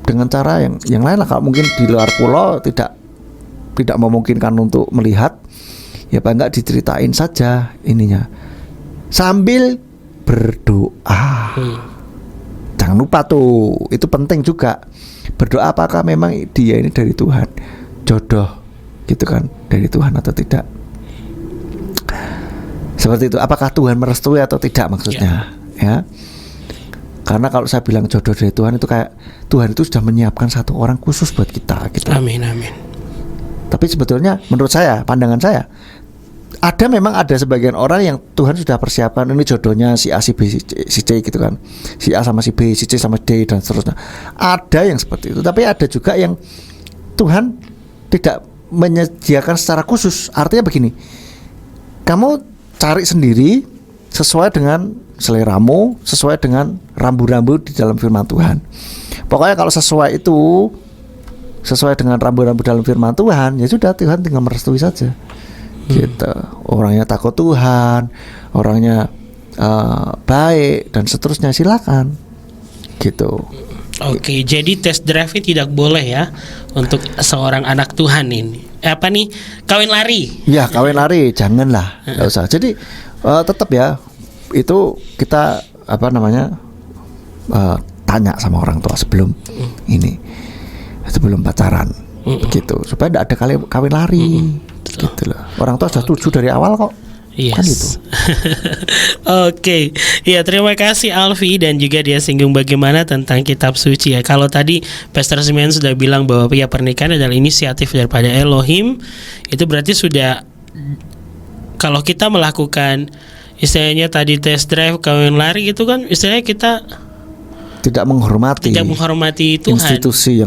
dengan cara yang lain lah. Kalau mungkin di luar pulau tidak memungkinkan untuk melihat, ya paling enggak diceritain saja ininya sambil berdoa. Jangan lupa tuh, itu penting juga. Berdoa apakah memang dia ini dari Tuhan, jodoh gitu kan, dari Tuhan atau tidak. Seperti itu. Apakah Tuhan merestui atau tidak maksudnya, ya. Karena kalau saya bilang jodoh dari Tuhan, itu kayak Tuhan itu sudah menyiapkan satu orang khusus buat kita gitu. Amin. Tapi sebetulnya menurut saya, pandangan saya, memang ada sebagian orang yang Tuhan sudah persiapkan, ini jodohnya si A, si B, si C gitu kan. Si A sama si B, si C sama D dan seterusnya. Ada yang seperti itu. Tapi ada juga yang Tuhan tidak menyediakan secara khusus. Artinya begini, kamu cari sendiri sesuai dengan seleramu, sesuai dengan rambu-rambu di dalam firman Tuhan. Pokoknya kalau sesuai dengan rambu-rambu dalam firman Tuhan, ya sudah, Tuhan tinggal merestui saja. Gitu. Orangnya takut Tuhan, orangnya baik dan seterusnya, silakan. Gitu. Oke, jadi test drive tidak boleh ya untuk seorang anak Tuhan ini. Kawin lari? Ya, kawin lari janganlah, nggak usah. Jadi tetap ya, itu kita tanya sama orang tua sebelum pacaran, gitu, supaya tidak ada kawin lari. Gitu loh. Orang tua sudah setuju dari awal kok. Yes. Kan gitu. Oke. Ya, terima kasih Alfi, dan juga dia singgung bagaimana tentang kitab suci ya. Kalau tadi Pastor Simeon sudah bilang bahwa ya pernikahan adalah inisiatif daripada Elohim, itu berarti sudah, kalau kita melakukan istilahnya tadi test drive, kawin lari, itu kan istilahnya kita tidak menghormati Tuhan, institusi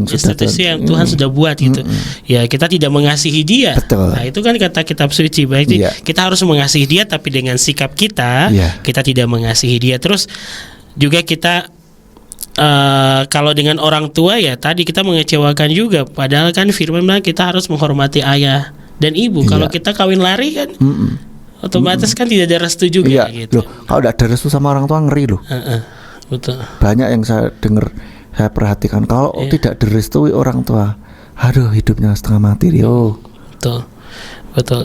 yang Tuhan sudah buat gitu. Ya, kita tidak mengasihi dia. Betul. Nah, itu kan kata kitab suci. Berarti kita harus mengasihi dia, tapi dengan sikap kita, kita tidak mengasihi dia. Terus juga kita kalau dengan orang tua ya tadi kita mengecewakan juga. Padahal kan firman bilang kita harus menghormati ayah dan ibu. Kalau kita kawin lari kan otomatis kan tidak ada restu juga gitu. Loh, kalau tidak ada restu sama orang tua ngeri loh. Betul. Banyak yang saya dengar, saya perhatikan kalau tidak direstui orang tua, aduh hidupnya setengah mati Rio. Betul.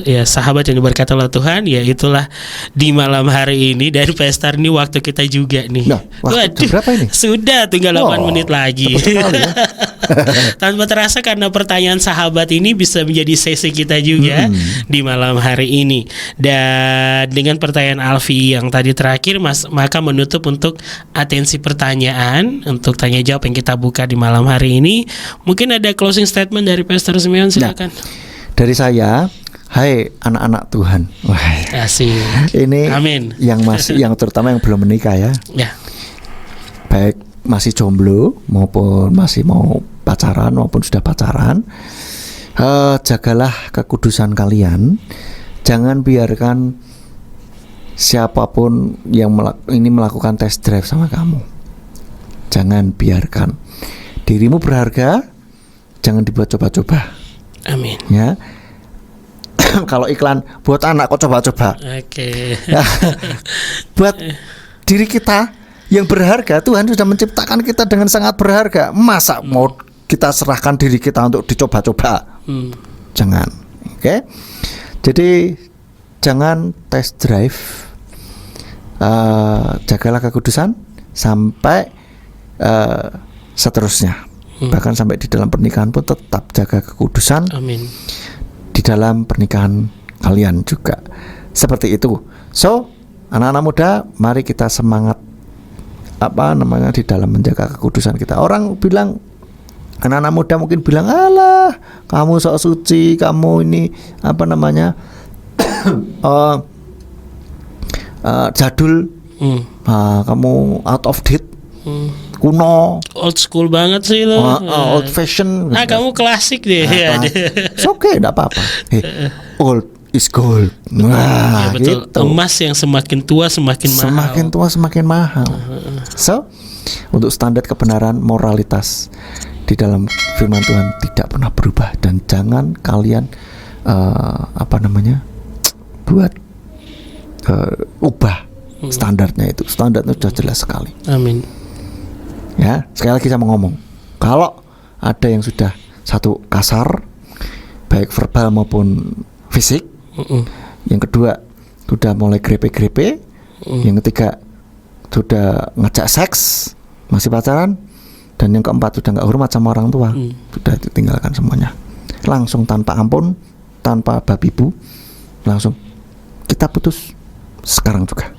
Ya, sahabat yang diberkati oleh Tuhan, ya itulah di malam hari ini dari Pastor ini waktu kita juga nih. Nah, waktu berapa ini? Sudah tinggal 8 menit lagi. Ya. Tanpa terasa karena pertanyaan sahabat ini bisa menjadi sesi kita juga di malam hari ini. Dan dengan pertanyaan Alfi yang tadi terakhir, maka menutup untuk atensi pertanyaan untuk tanya jawab yang kita buka di malam hari ini. Mungkin ada closing statement dari Pastor Simeon, silakan. Dari saya, hai anak-anak Tuhan. Wah. Asik. Ini Amin. yang terutama yang belum menikah ya. Baik masih jomblo maupun masih mau pacaran maupun sudah pacaran, jagalah kekudusan kalian. Jangan biarkan siapapun yang melakukan test drive sama kamu. Jangan biarkan. Dirimu berharga, jangan dibuat coba-coba. Amin. Ya. Kalau iklan buat anak kok coba-coba. Oke. Ya, buat diri kita yang berharga, Tuhan sudah menciptakan kita dengan sangat berharga. Masa mau kita serahkan diri kita untuk dicoba-coba? Jangan. Oke. Jadi jangan test drive. Jagalah kekudusan sampai seterusnya. Bahkan sampai di dalam pernikahan pun tetap jaga kekudusan. Amin. Di dalam pernikahan kalian juga seperti itu. So, anak-anak muda, mari kita semangat di dalam menjaga kekudusan kita. Orang bilang, anak-anak muda mungkin bilang, alah, kamu sok suci, kamu ini jadul, kamu out of date. Kuno, old school banget sih lo. Old fashion. Kamu klasik deh. Oke, enggak apa-apa. Old is gold. Ya, betul. Gitu. Emas yang semakin tua semakin mahal. Semakin tua semakin mahal. So, untuk standar kebenaran moralitas di dalam firman Tuhan tidak pernah berubah, dan jangan kalian buat ubah standarnya itu. Standarnya sudah jelas sekali. Amin. Ya, sekali lagi saya mau ngomong, kalau ada yang sudah satu kasar, baik verbal maupun fisik, yang kedua sudah mulai grepe-grepe, yang ketiga sudah ngajak seks masih pacaran, dan yang keempat sudah nggak hormat sama orang tua, sudah ditinggalkan semuanya, langsung tanpa ampun, tanpa babi bu, langsung kita putus sekarang juga.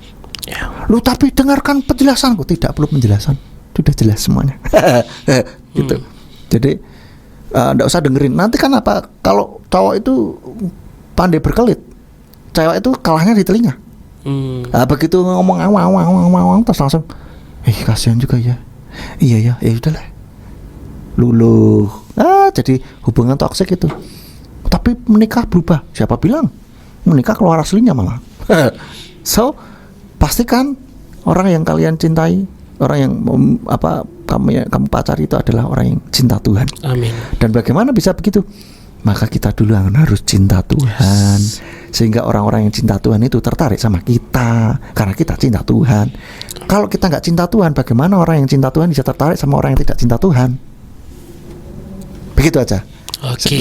Lu tapi dengarkan penjelasanku. Tidak perlu penjelasan, sudah jelas semuanya. Gitu. Jadi enggak usah dengerin. Nanti kan apa, kalau cowok itu pandai berkelit, cewek itu kalahnya di telinga. Begitu ngomong awang terus langsung kasihan juga ya. Iya ya, udahlah. Luluh. Jadi hubungan toksik itu. Tapi menikah berubah. Siapa bilang? Menikah keluar aslinya malah. So, pastikan orang yang kalian cintai, orang yang kamu pacari itu adalah orang yang cinta Tuhan. Amin. Dan bagaimana bisa begitu? Maka kita dulu yang harus cinta Tuhan, sehingga orang-orang yang cinta Tuhan itu tertarik sama kita karena kita cinta Tuhan. Kalau kita nggak cinta Tuhan, bagaimana orang yang cinta Tuhan bisa tertarik sama orang yang tidak cinta Tuhan? Begitu aja. Oke.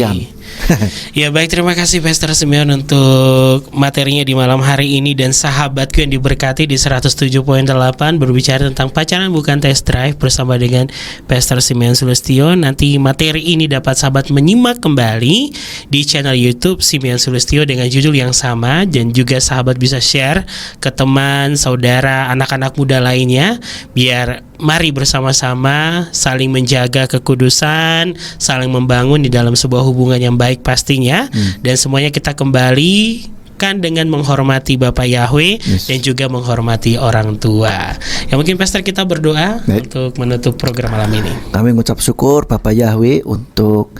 Ya baik, terima kasih Pastor Simeon untuk materinya di malam hari ini, dan sahabatku yang diberkati di 107.8 berbicara tentang pacaran bukan test drive bersama dengan Pastor Simeon Sulistyo. Nanti materi ini dapat sahabat menyimak kembali di channel YouTube Simeon Sulistyo dengan judul yang sama, dan juga sahabat bisa share ke teman, saudara, anak-anak muda lainnya, biar mari bersama-sama saling menjaga kekudusan, saling membangun di dalam sebuah hubungan yang baik pastinya. Dan semuanya kita kembali diharapkan dengan menghormati Bapak Yahweh dan juga menghormati orang tua. Ya mungkin Pastor kita berdoa untuk menutup program malam ini. Kami mengucap syukur Bapak Yahweh untuk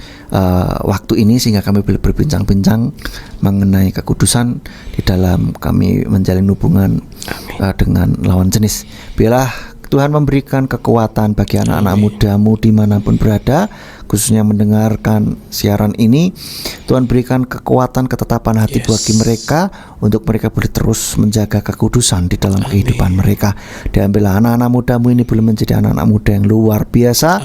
waktu ini sehingga kami boleh berbincang-bincang mengenai kekudusan di dalam kami menjalin hubungan dengan lawan jenis. Biarlah Tuhan memberikan kekuatan bagi anak-anak mudamu dimanapun berada, khususnya mendengarkan siaran ini. Tuhan berikan kekuatan, ketetapan hati bagi mereka untuk mereka boleh terus menjaga kekudusan di dalam kehidupan mereka. Dan bila anak-anak mudamu ini boleh menjadi anak-anak muda yang luar biasa,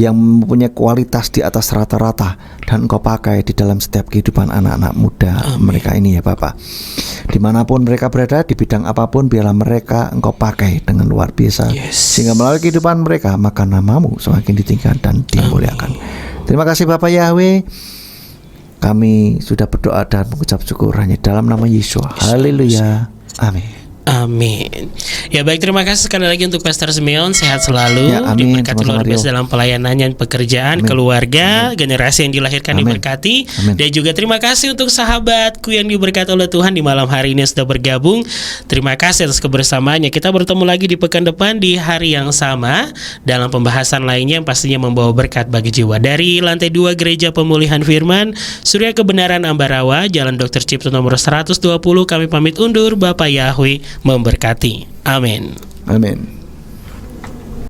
yang mempunyai kualitas di atas rata-rata, dan Engkau pakai di dalam setiap kehidupan anak-anak muda mereka ini ya Bapak. Dimanapun mereka berada, di bidang apapun, biarlah mereka Engkau pakai dengan luar biasa, sehingga melalui kehidupan mereka maka namamu semakin ditinggikan dan dimuliakan. Terima kasih Bapak Yahweh. Kami sudah berdoa dan mengucap syukur hanya dalam nama Yesus. Haleluya. Amin. Amin. Ya baik, terima kasih sekali lagi untuk Pastor Simeon. Sehat selalu, diberkati luar biasa dalam pelayanannya, pekerjaan, keluarga, generasi yang dilahirkan diberkati. Dan juga terima kasih untuk sahabatku yang diberkati oleh Tuhan di malam hari ini sudah bergabung. Terima kasih atas kebersamaannya. Kita bertemu lagi di pekan depan di hari yang sama dalam pembahasan lainnya yang pastinya membawa berkat bagi jiwa. Dari lantai 2 Gereja Pemulihan Firman, Surya Kebenaran Ambarawa, Jalan Dr. Cipto nomor 120. Kami pamit undur. Bapak Yahweh memberkati. Amin. Amin.